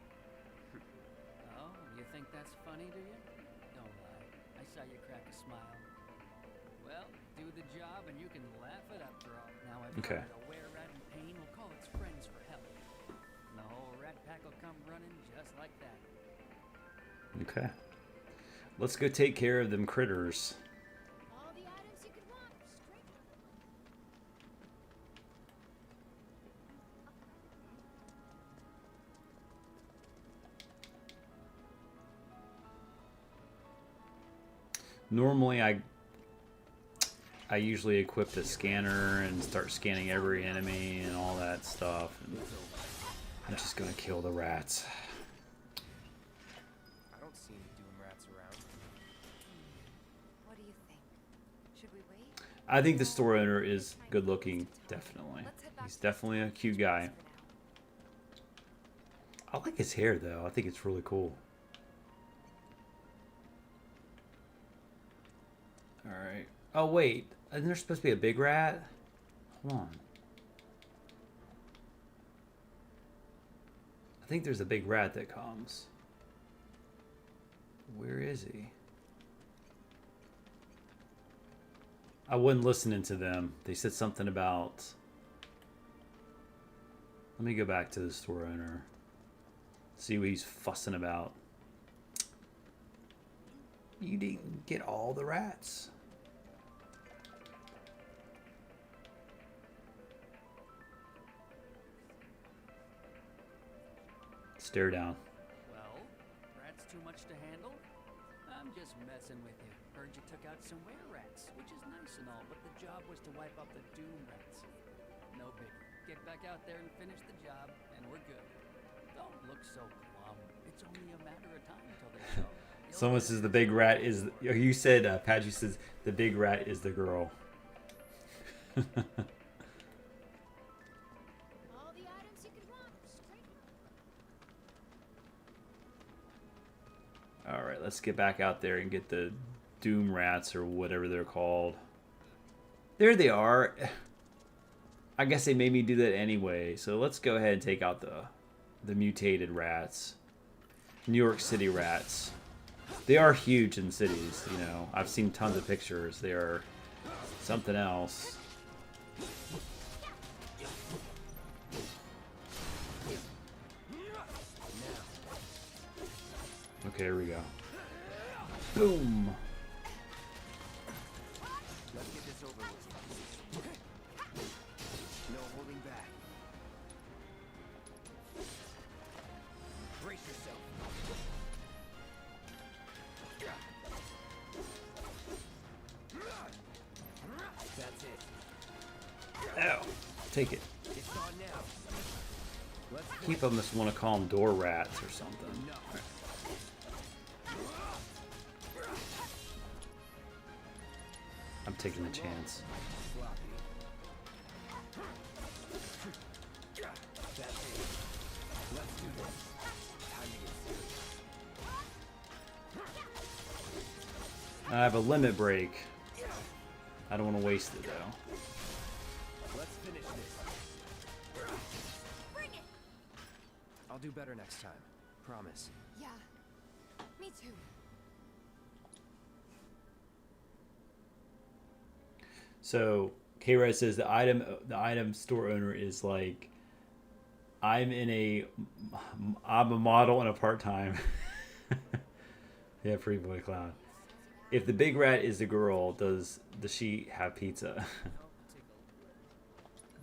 Oh, you think that's funny, do you? Don't lie. I saw you crack a smile. Well, do the job and you can laugh it up, girl. Now I've Okay. heard a were-rat in pain will call its friends for help. And the whole rat pack will come running just like that. Okay. Let's go take care of them critters. All the items you could want straight. Normally I usually equip the scanner and start scanning every enemy and all that stuff. And I'm just gonna kill the rats. I don't see any Doom Rats around. What do you think? Should we wait? I think the store owner is good looking, definitely. He's definitely a cute guy. I like his hair though. I think it's really cool. Alright. Oh wait, isn't there supposed to be a big rat? Hold on. think there's a big rat that comes. Where is he? I wasn't listening to them. They said something about... Let me go back to the store owner. See what he's fussing about. You didn't get all the rats. Stare down. Well, rats too much to handle? I'm just messing with you. Heard you took out some were-rats, which is nice and all, but the job was to wipe out the doom rats. No big. Get back out there and finish the job, and we're good. Don't look so glum. It's only a matter of time until they show. Someone says the big rat is... You said, Padgy says the big rat is the girl. All the items you could want. Alright, let's get back out there and get the doom rats or whatever they're called. There they are. I guess they made me do that anyway. So let's go ahead and take out the mutated rats. New York City rats. They are huge in cities, you know. I've seen tons of pictures. They are something else. Okay, here we go. Boom. Let's get this over with. No holding back. Brace yourself. That's it. Ow. Take it. It's on now. Let's People must want to call them door rats or something. no. I'm taking a chance. I have a limit break. I don't want to waste it though. Let's finish this. I'll do better next time. Promise. Yeah, me too. So K-Red says the item store owner is like, I'm a model and a part-time. Yeah, Pretty Boy Clown. If the big rat is the girl, does she have pizza?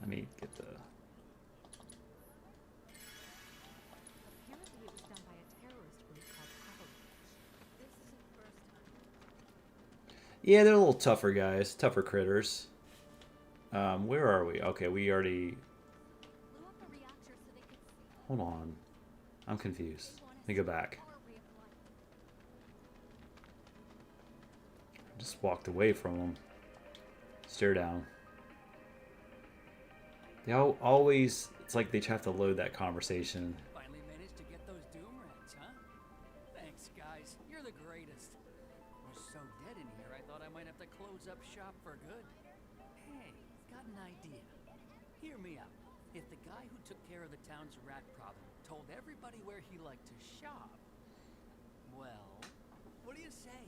Let me get the... Apparently it was done by a terrorist group called Avalanche. This isn't the first time. Yeah, they're a little tougher guys, tougher critters. Where are we? Okay, we already... Blew up the reactor so they could see. Hold on. I'm confused. Let me go back. Just walked away from them. Stare down. They always... It's like they have to load that conversation. Finally managed to get those doom rats, huh? Thanks, guys. You're the greatest. It was so dead in here, I thought I might have to close up shop for good. Hey, got an idea. Hear me out. If the guy who took care of the town's rat problem told everybody where he liked to shop, well, what do you say?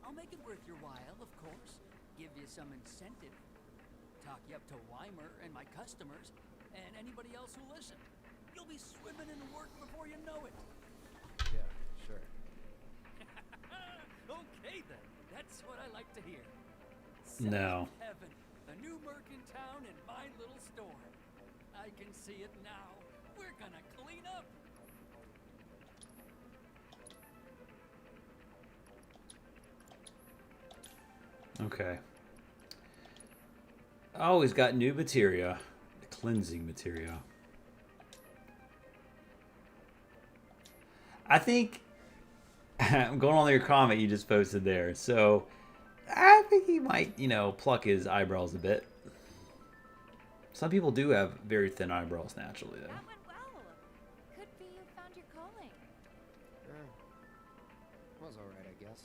I'll make it worth your while, of course. Give you some incentive. Talk you up to Weimer and my customers, and anybody else who listen. You'll be swimming in work before you know it. Yeah, sure. Okay then, that's what I like to hear. No. Seventh Heaven, a new merc in town and my little store. I can see it now. We're gonna clean up. Okay. Oh, he's got new materia. Cleansing materia. I think... I'm going on your comment you just posted there. So, I think he might, you know, pluck his eyebrows a bit. Some people do have very thin eyebrows naturally, though. That went well. Could be you found your calling. Was alright, I guess.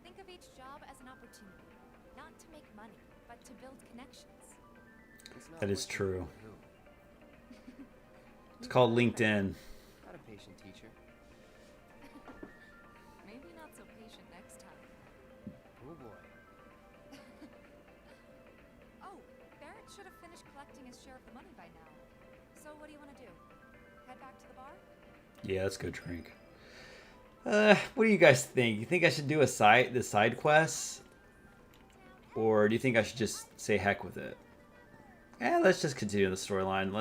Think of each job as an opportunity, not to make money, but to build connections. It's not That is what you true. do. It's called LinkedIn. share of the money by now. So what do you want to do? Head back to the bar? Yeah, let's go drink. What do you guys think? You think I should do the side quests? Or do you think I should just say heck with it? Let's just continue the storyline.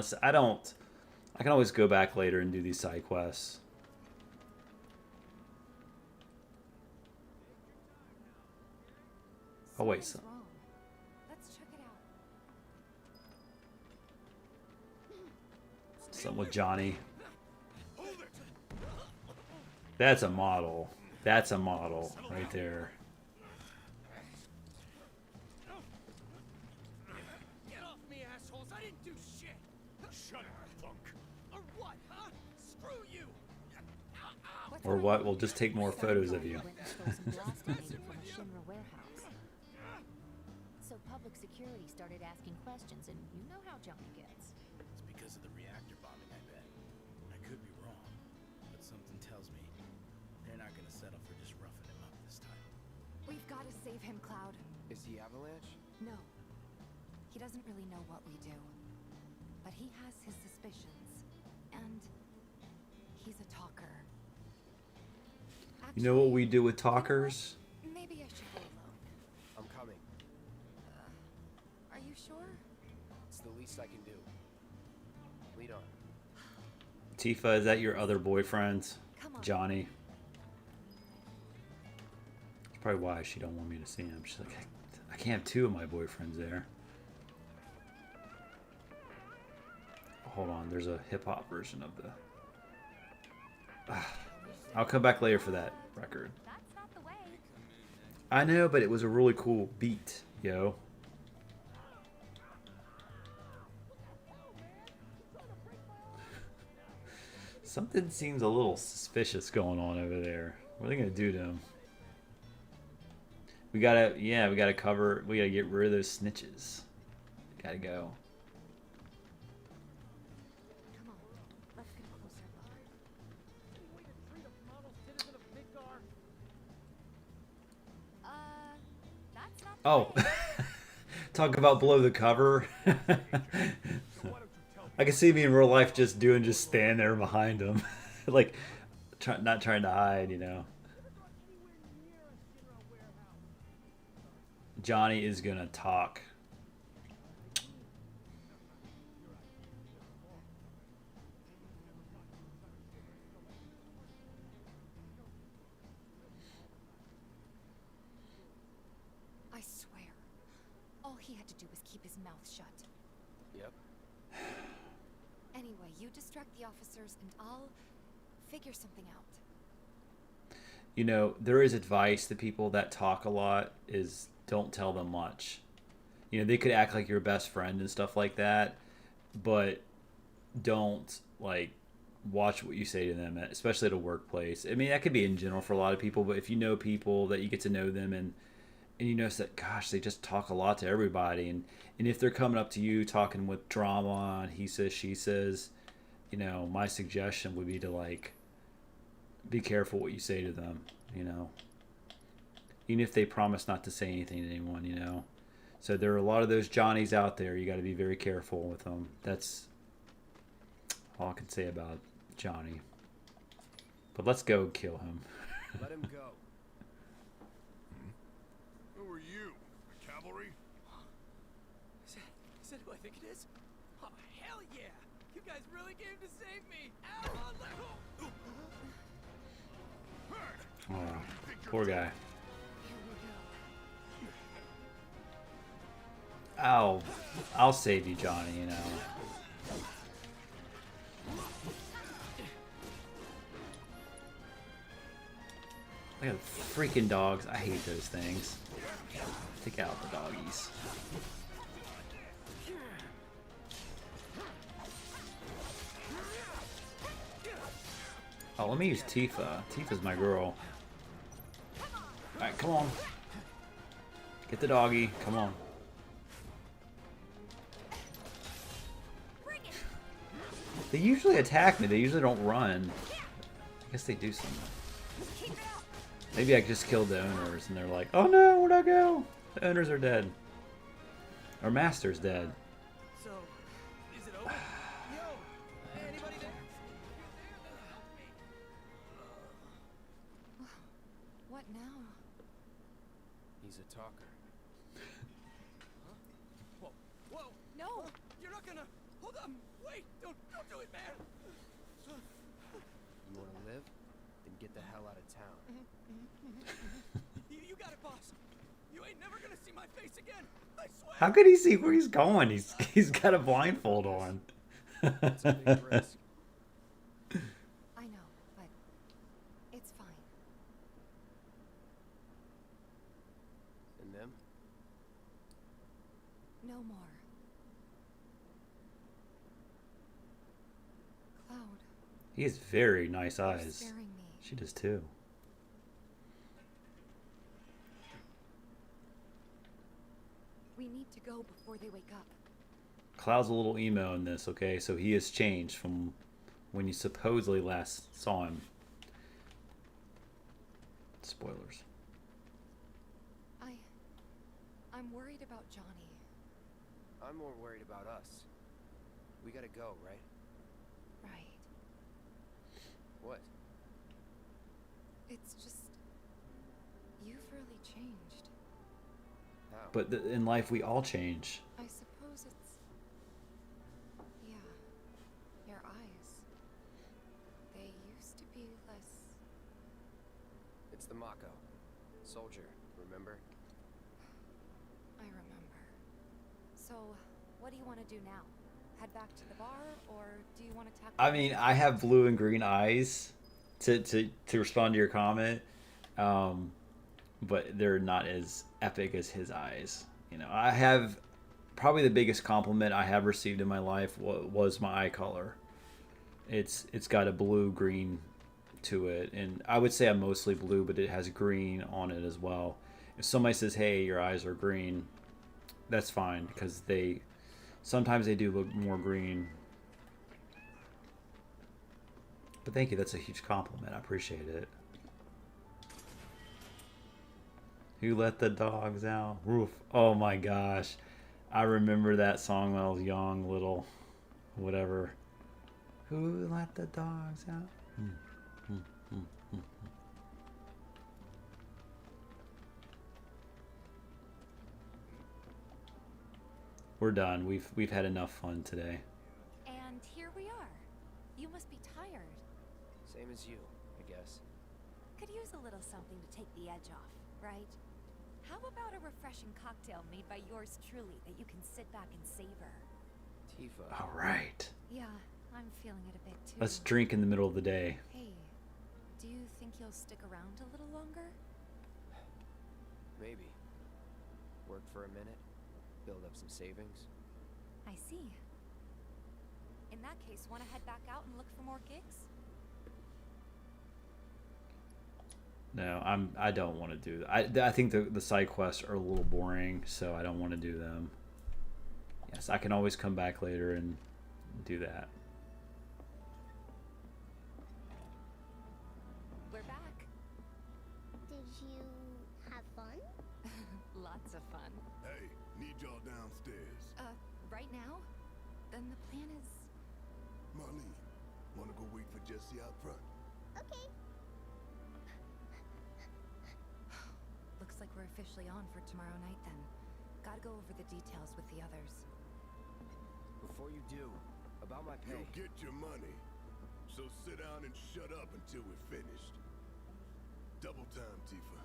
I can always go back later and do these side quests. Oh wait, so Let's check it out. something with Johnny. That's a model. That's a model right there. Get off me, assholes! I didn't do shit! Shut up, punk. Or what, huh? Screw you! Or what? We'll just take more photos of you. So public security started asking questions, and you know how Johnny gets. It's because of the reactor bombing, I bet. I could be wrong, but something tells me they're not gonna settle for just roughing him up this time. We've got to save him, Cloud. Is he Avalanche? No. He doesn't really know what we do. But he has his suspicions. And he's a talker. You know what we do with talkers? Maybe I should go alone. I'm coming. Are you sure? It's the least I can do. Lead on. Tifa, is that your other boyfriend? Come on. Johnny? That's probably why she don't want me to see him. She's like, I can't have two of my boyfriends there. Hold on, there's a hip-hop version of the... I'll come back later for that record. That's not the way. I know, but it was a really cool beat, yo. Something seems a little suspicious going on over there. What are they gonna do to him? We gotta get rid of those snitches. Gotta go. Come on. Let's get a closer look. That's not the Oh, way. talk about below the cover. I can see me in real life just stand there behind him, like not trying to hide, you know. Johnny is gonna talk. I swear. All he had to do was keep his mouth shut. Yep. Anyway, you distract the officers and I'll figure something out. You know, there is advice to people that talk a lot is don't tell them much. You know, they could act like your best friend and stuff like that, but don't, like, watch what you say to them, especially at a workplace. I mean, that could be in general for a lot of people, but if you know people that you get to know them and you notice that, gosh, they just talk a lot to everybody. And if they're coming up to you talking with drama and he says, she says, you know, my suggestion would be to, like, be careful what you say to them, you know. Even if they promise not to say anything to anyone, you know. So there are a lot of those Johnnies out there. You got to be very careful with them. That's all I can say about Johnny. But let's go kill him. Let him go. Who are you? The cavalry? Is that who I think it is? Oh, hell yeah! You guys really came to save me! Ow! Oh, poor guy. Here we go. I'll save you, Johnny, you know. Look at the freaking dogs. I hate those things. Take out the doggies. Oh, let me use Tifa. Tifa's my girl. Alright, come on. Get the doggy. Come on. They usually attack me. They usually don't run. I guess they do something. Maybe I just killed the owners and they're like, oh no, where'd I go? The owners are dead. Our master's dead. So, now? He's a talker. Whoa, whoa! No! You're not gonna... Hold up! Wait! Don't do it, man! You want to live? Then get the hell out of town. You got it, boss. You ain't never gonna see my face again. I swear. How could he see where he's going? He's got a blindfold on. It's a big risk. I know, but it's fine. And them? No more. Cloud. He has very nice You're eyes. scaring me. She does too. We need to go before they wake up. Cloud's a little emo in this, okay? So he has changed from when you supposedly last saw him. Spoilers. I'm worried about Johnny. I'm more worried about us. We gotta go, right? Right. What? It's just... You've really changed. How? But in life, we all change. I suppose it's... Yeah. Your eyes. They used to be less... It's the Mako. Soldier, remember? I remember. So, what do you want to do now? Head back to the bar, or do you want to tackle... I mean, I have blue and green eyes to respond to your comment. But they're not as epic as his eyes. You know, I have probably the biggest compliment I have received in my life was my eye color. It's got a blue green to it, and I would say I'm mostly blue, but it has green on it as well. If somebody says, "Hey, your eyes are green," that's fine because sometimes they do look more green. But thank you, that's a huge compliment. I appreciate it. Who let the dogs out? Roof. Oh my gosh. I remember that song when I was young, little, whatever. Who let the dogs out? We're done. We've had enough fun today. And here we are. You must be tired. Same as you, I guess. Could use a little something to take the edge off, right? How about a refreshing cocktail made by yours truly that you can sit back and savor? Tifa. All right. Yeah, I'm feeling it a bit too. Let's drink in the middle of the day. Hey, do you think you'll stick around a little longer? Maybe. Work for a minute, build up some savings. I see. In that case, want to head back out and look for more gigs? No, I don't want to do that. I think the side quests are a little boring, so I don't want to do them. Yes, I can always come back later and do that. We're back. Did you have fun? Lots of fun. Hey, need y'all downstairs. Right now? Then the plan is... Marlene, wanna go wait for Jesse out front? Okay. Looks like we're officially on for tomorrow night then. Gotta go over the details with the others. Before you do, about my pay. You'll get your money. So sit down and shut up until we're finished. Double time, Tifa.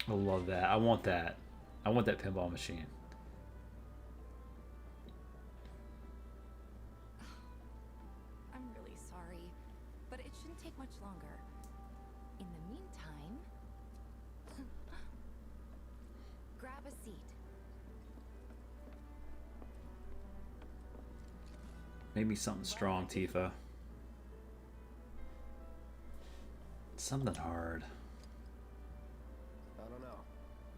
I love that. I want that. I want that pinball machine. I'm really sorry, but it shouldn't take much longer. In the meantime... grab a seat. Maybe something strong, Tifa. Something hard. I don't know.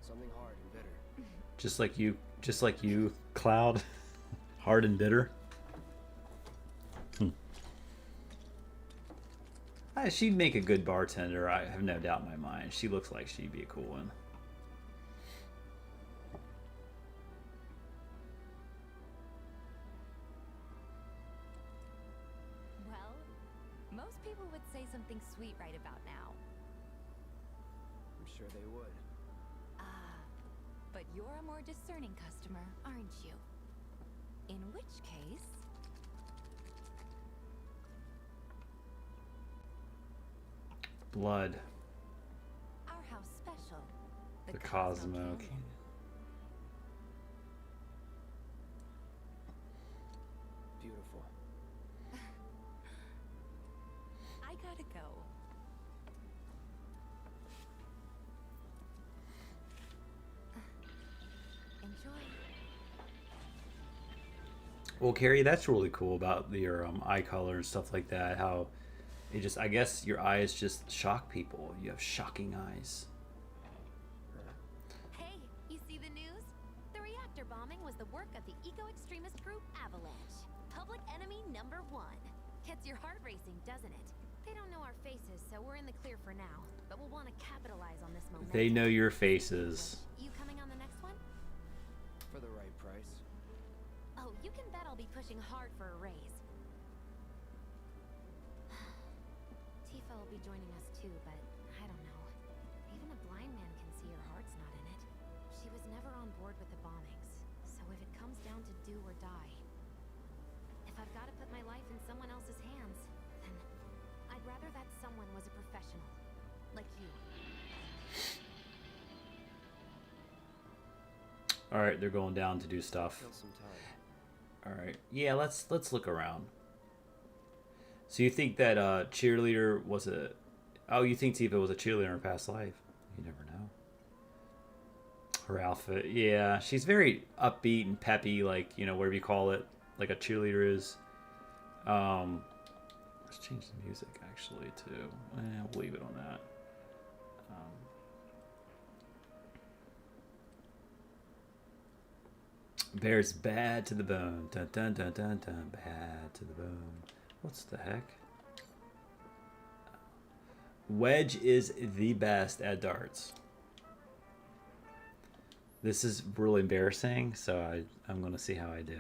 Something hard and bitter. Just like you, Cloud. Hard and bitter. She'd make a good bartender. I have no doubt in my mind. She looks like she'd be a cool one. Well, people would say something sweet right about now. I'm sure they would. Ah, but you're a more discerning customer, aren't you? In which case... Blood. Our house special. The Cosmo Canyon. Canyon. Beautiful. I gotta go. Enjoy. Well, Carrie, that's really cool about your eye color and stuff like that. How it just, I guess your eyes just shock people. You have shocking eyes. Hey, you see the news? The reactor bombing was the work of the eco-extremist group Avalanche. Public enemy number 1. Gets your heart racing, doesn't it? They don't know our faces, so we're in the clear for now. But we'll want to capitalize on this momentum. They know your faces. You coming on the next one? For the right price. Oh, you can bet I'll be pushing hard for a raise. Tifa will be joining us too, but I don't know. Even a blind man can see her heart's not in it. She was never on board with the bombings, so if it comes down to do or die, if I've got to put my life in someone else's hands, then I'd rather that someone was a professional, like you. All right, they're going down to do stuff. Kill some time. All right, yeah, let's look around. So you think that cheerleader was a? Oh, you think Tifa was a cheerleader in her past life? You never know. Her outfit, yeah, she's very upbeat and peppy, like, you know, whatever you call it, like a cheerleader is. Let's change the music actually too. We'll leave it on that. Bear's bad to the bone. Dun dun dun dun dun. Bad to the bone. What's the heck? Wedge is the best at darts. This is really embarrassing, so I'm gonna see how I do.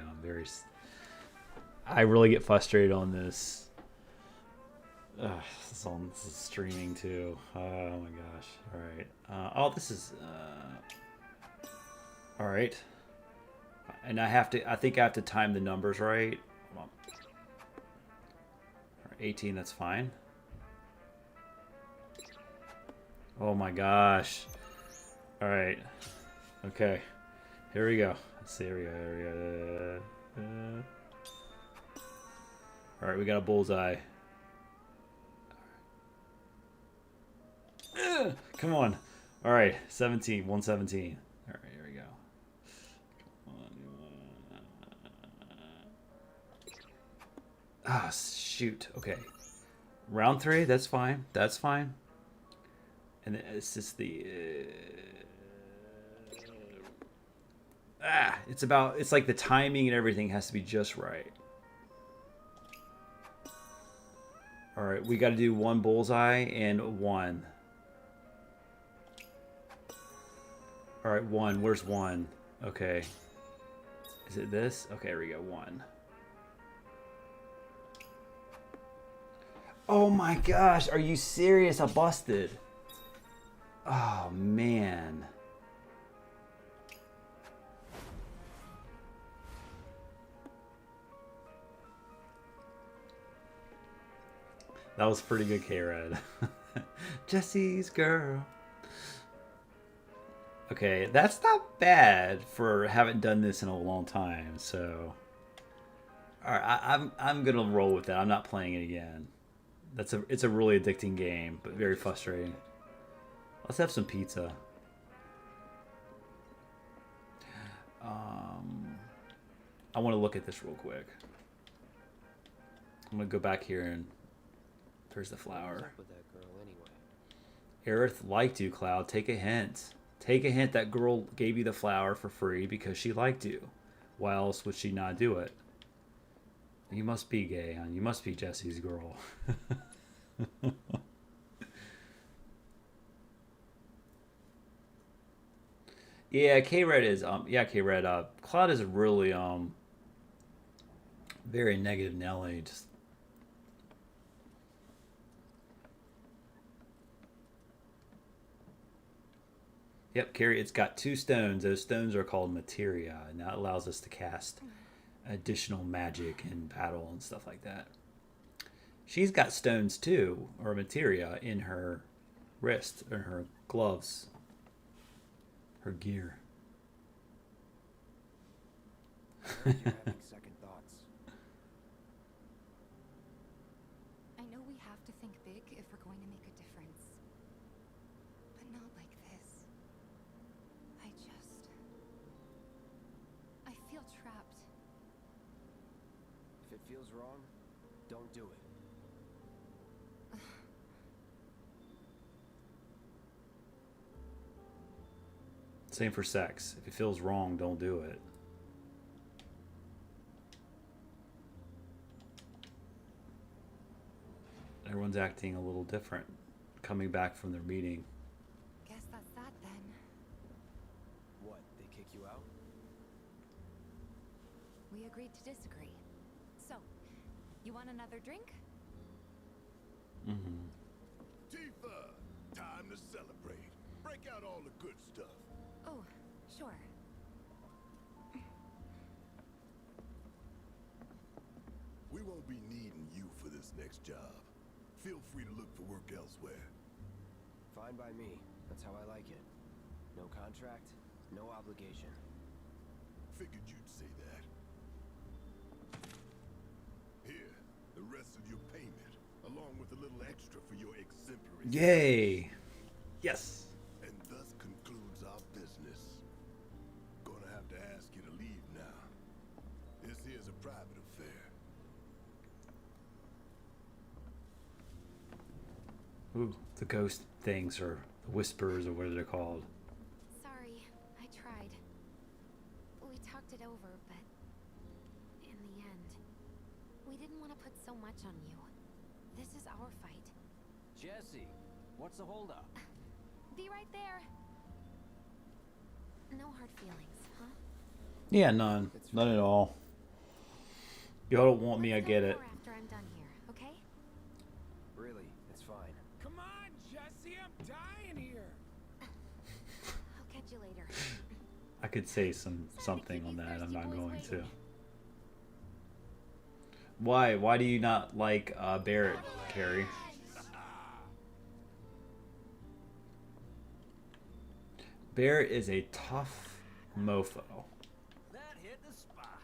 I really get frustrated on this. This is streaming too. Oh my gosh! All right. Oh, this is. All right. And I think I have to time the numbers right. Hold on. All right, 18. That's fine. Oh my gosh! All right. Okay, here we go. Let's see, here we go. All right, we got a bullseye. Come on. All right, 17, 117. All right, here we go. Ah, shoot. Okay. Round 3, that's fine. That's fine. And it's just the... it's like the timing and everything has to be just right. All right, we got to do 1 bullseye and 1. All right, 1. Where's 1? Okay. Is it this? Okay, here we go. 1. Oh my gosh, are you serious? I busted. Oh man. That was pretty good, K-Red. Jesse's girl. Okay, that's not bad for having done this in a long time. So, all right, I'm gonna roll with that. I'm not playing it again. It's a really addicting game, but very frustrating. Let's have some pizza. I want to look at this real quick. I'm gonna go back here and there's the flower. With that girl anyway. Aerith liked you, Cloud. Take a hint. Take a hint. That girl gave you the flower for free because she liked you. Why else would she not do it? You must be gay, hon. You must be Jesse's girl. Yeah, K-Red is K-Red, Cloud is really very negative Nelly. Just Yep, Carrie, it's got 2 stones. Those stones are called materia, and that allows us to cast additional magic in battle and stuff like that. She's got stones too, or materia, in her wrist, or her gloves, her gear. I heard you're having second thoughts. I know we have to think big if we're going to make a difference. But not like this. I feel trapped. If it feels wrong, don't do it. Same for sex. If it feels wrong, don't do it. Everyone's acting a little different coming back from their meeting. Guess that's that then. What, they kick you out? We agreed to disagree. So, you want another drink? Mm-hmm. Tifa, time to celebrate. Break out all the good stuff. Oh, sure. We won't be needing you for this next job. Feel free to look for work elsewhere. Fine by me. That's how I like it. No contract, no obligation. Figured you'd say that. Here, the rest of your payment, along with a little extra for your exemplary. Yay! Yes. And thus concludes our business. Gonna have to ask you to leave now. This here's a private affair. Ooh, the ghost things, or the whispers, or what are they called? Sorry, I tried. We talked it over, but in the end, we didn't want to put so much on you. This is our fight. Jesse, what's the holdup? Be right there. No hard feelings, huh? Yeah, none. None at all. Y'all don't want me, I get it. After I'm done here, okay? Really, it's fine. Come on, Jesse, I'm dying here. I'll catch you later. I could say something on that. I'm not going to. Why? Why do you not like Barrett, Carrie? Barrett is a tough mofo. That hit the spot.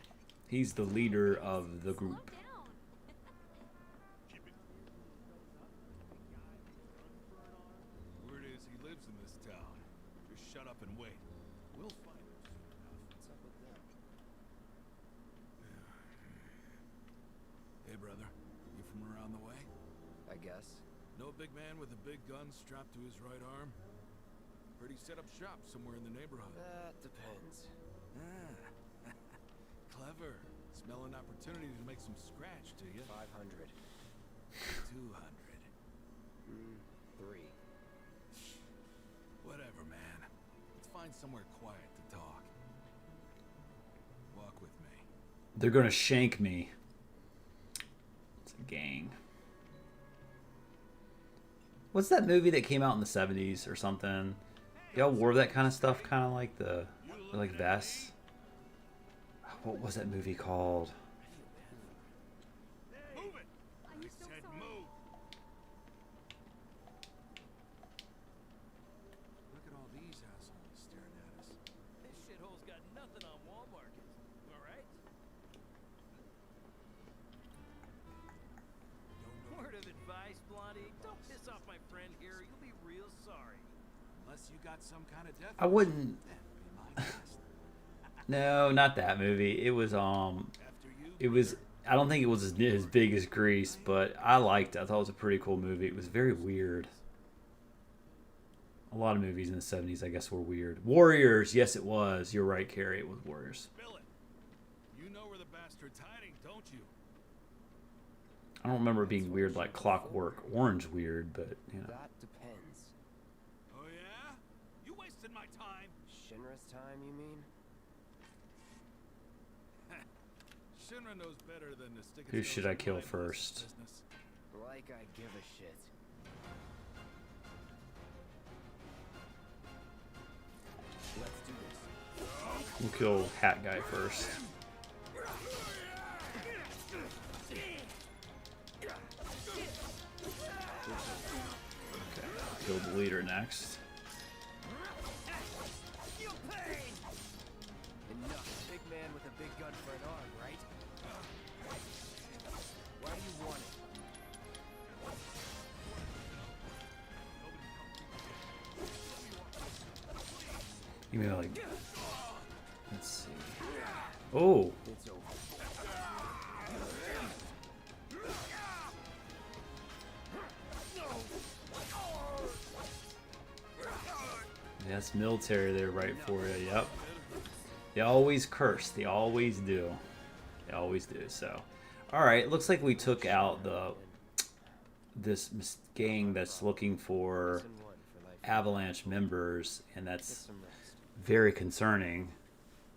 He's the leader of the group. Word is he lives in this town. Just shut up and wait. We'll find him soon enough. What's up with them? Hey, brother. You from around the way? I guess. No big man with a big gun strapped to his right arm? Heard he set up shop somewhere in the neighborhood. That depends. Ah. Clever. Smell an opportunity to make some scratch, do you? 500. 200. 3. Whatever, man. Let's find somewhere quiet to talk. Walk with me. They're gonna shank me. It's a gang. What's that movie that came out in the 70s or something? Y'all wore that kind of stuff, kind of like the vests. What was that movie called? Move it! I said move! Look at all these assholes staring at us. This shithole's got nothing on Wall Market. Alright? Word of advice, Blondie. Don't piss off my friend here. You'll be real sorry. Unless you got some kind of death. I wouldn't. Then be my guest. No, not that movie. It was I don't think it was as big as Grease, but I liked it. I thought it was a pretty cool movie. It was very weird. A lot of movies in the 70s, I guess, were weird. Warriors, yes, it was. You're right, Carrie. It was Warriors. Spill it. You know where the bastard's hiding, don't you? I don't remember it being weird like Clockwork Orange weird, but you know. That depends. Oh yeah? You wasted my time. Shinra's time, you mean? Shinra knows better than to stick. Who should I kill first? Like I give a shit. We'll kill Hat Guy first. Okay, kill the leader next. Enough. Big man with a big gun for an arm, right? Why do you want it? You mean like? Let's see. Oh. It's over. That's military there right for you. Yep. They always curse. They always do. They always do. So, all right. Looks like we took out this gang that's looking for Avalanche members, and that's very concerning.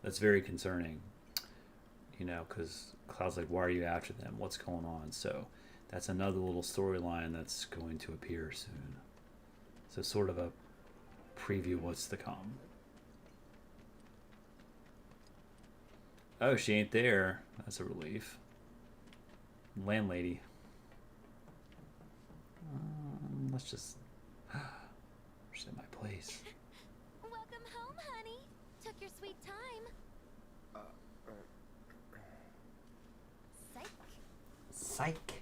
That's very concerning. You know, because Cloud's like, why are you after them? What's going on? So that's another little storyline that's going to appear soon. So sort of a preview what's to come. Oh, she ain't there. That's a relief. Landlady. Let's just set my place. Welcome home, honey. Took your sweet time. Psych. Psych.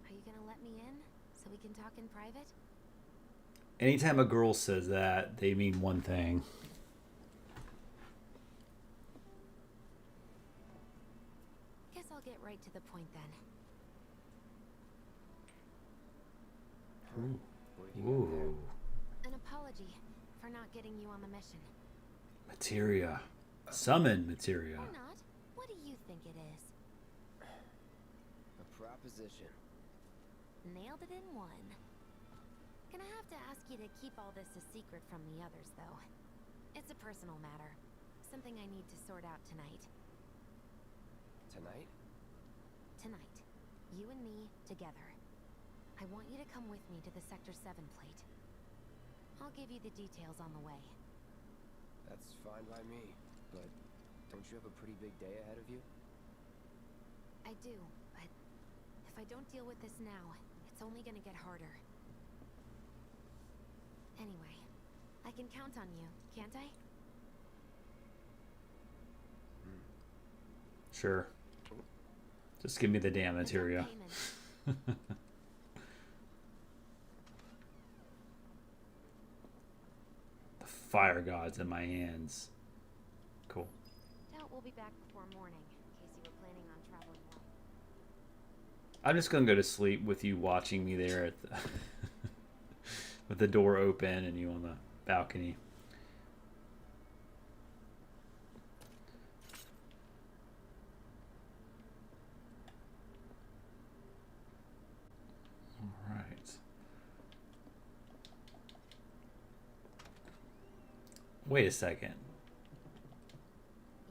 Are you gonna let me in so we can talk in private? Anytime a girl says that, they mean one thing. Guess I'll get right to the point then. Ooh. An apology for not getting you on the mission. Materia. Summon materia. Or not. What do you think it is? A proposition. Nailed it in one. Gonna have to ask you to keep all this a secret from the others, though. It's a personal matter. Something I need to sort out tonight. Tonight? Tonight. You and me, together. I want you to come with me to the Sector 7 plate. I'll give you the details on the way. That's fine by me, but don't you have a pretty big day ahead of you? I do, but if I don't deal with this now, it's only gonna get harder. Anyway, I can count on you, can't I? Sure. Just give me the damn materia. The fire god's in my hands. Cool. Doubt we'll be back before morning, in case you were planning on traveling alone. I'm just gonna go to sleep with you watching me there at the with the door open and you on the balcony. All right. Wait a second.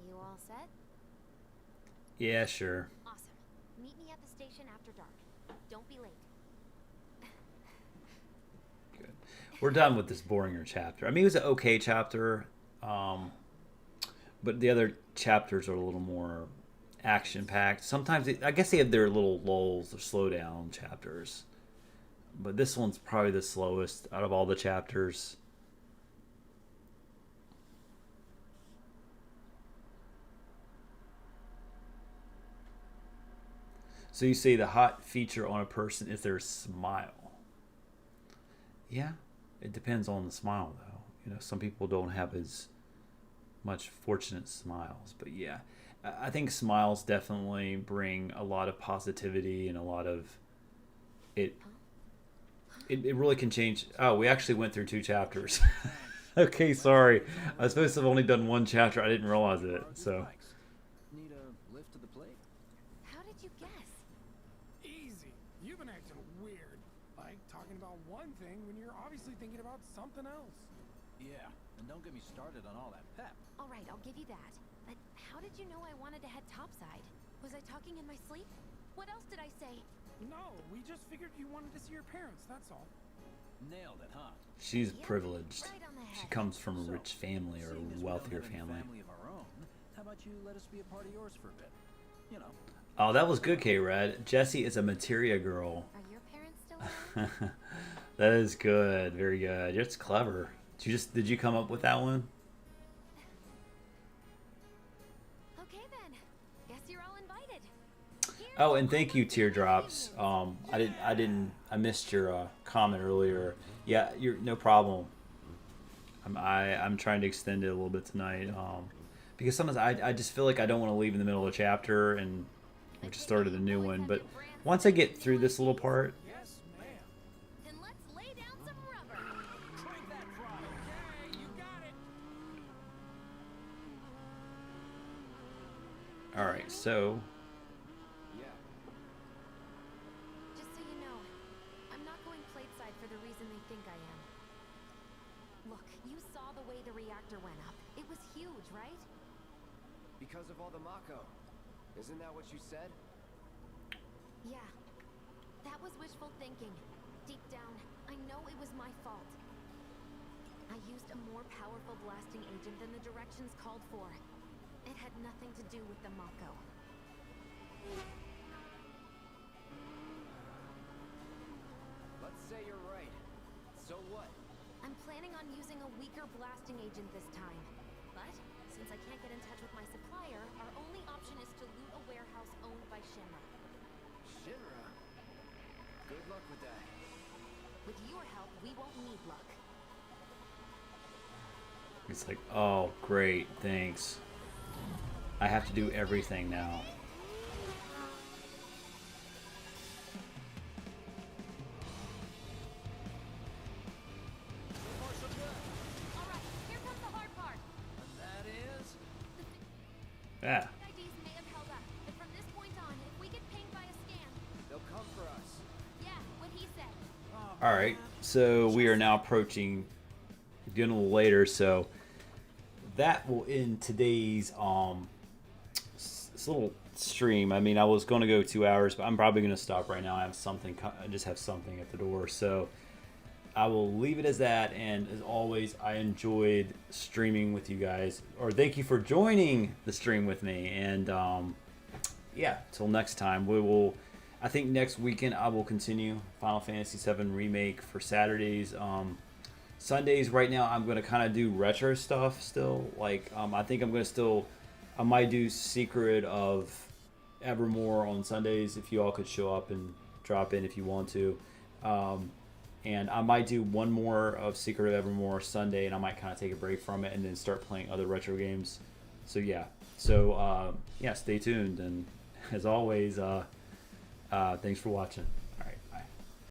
You all set? Yeah, sure. Awesome. Meet me at the station after dark. Don't be late. We're done with this boringer chapter. I mean, it was an okay chapter, but the other chapters are a little more action-packed. Sometimes, I guess they have their little lulls or slow-down chapters. But this one's probably the slowest out of all the chapters. So you say the hot feature on a person is their smile. Yeah. It depends on the smile, though. You know, some people don't have as much fortunate smiles. But yeah, I think smiles definitely bring a lot of positivity and a lot of... It really can change... Oh, we actually went through 2 chapters. Okay, sorry. I was supposed to have only done 1 chapter. I didn't realize it, so... Need a lift to the plate? How did you guess? Easy. You've been acting weird. Like talking about one thing when you're obviously thinking about something else. Yeah, and don't get me started on all that pep. All right, I'll give you that. But how did you know I wanted to head topside? Was I talking in my sleep? What else did I say? No, we just figured you wanted to see your parents, that's all. Nailed it, huh? She's privileged. She comes from a rich family or Seeing as a we don't wealthier have any family. family of our own, how about you let us be a part of yours for a bit? You know. Oh, that was good, K-Red. Jessie is a materia girl. Are your parents still around? That is good. Very good. It's clever. Did you come up with that one? Okay then. Guess you're all invited. Oh, and thank you, Teardrops. I missed your comment earlier. Yeah, you're no problem. I'm trying to extend it a little bit tonight. Because sometimes I just feel like I don't want to leave in the middle of a chapter, and we just started a new one. But once I get through this little part, Yes, ma'am. Then let's lay down some rubber. Crank that throttle. Okay, you got it. all right. So Yeah. Just so you know, I'm not going plateside for the reason they think I am. Look, you saw the way the reactor went up. It was huge, right? Because of all the Mako. Isn't that what you said? Yeah. That was wishful thinking. Deep down, I know it was my fault. I used a more powerful blasting agent than the directions called for. It had nothing to do with the Mako. Let's say you're right. So what? I'm planning on using a weaker blasting agent this time. But, since I can't get in touch with my supplier, our only option is to loot a warehouse owned by Shinra. Shinra? Good luck with that. With your help, we won't need luck. it's like, oh, great, thanks. I have to do everything now. Alright, here comes the hard part. And that is... Yeah. IDs may have held up, but from this point on, if we get pinged by a scan... They'll come for us. Yeah, what he said. All right. So we are now approaching, getting a little later. So that will end today's this little stream. I mean, I was going to go 2 hours, but I'm probably going to stop right now. I just have something at the door. So I will leave it as that. And as always, I enjoyed streaming with you guys. Or thank you for joining the stream with me. And yeah, till next time, we will. I think next weekend I will continue Final Fantasy VII Remake for Saturdays. Sundays right now I'm going to kind of do retro stuff still. Like I think I might do Secret of Evermore on Sundays if you all could show up and drop in if you want to. And I might do one more of Secret of Evermore Sunday, and I might kind of take a break from it and then start playing other retro games. So yeah. So yeah, stay tuned, and as always, thanks for watching.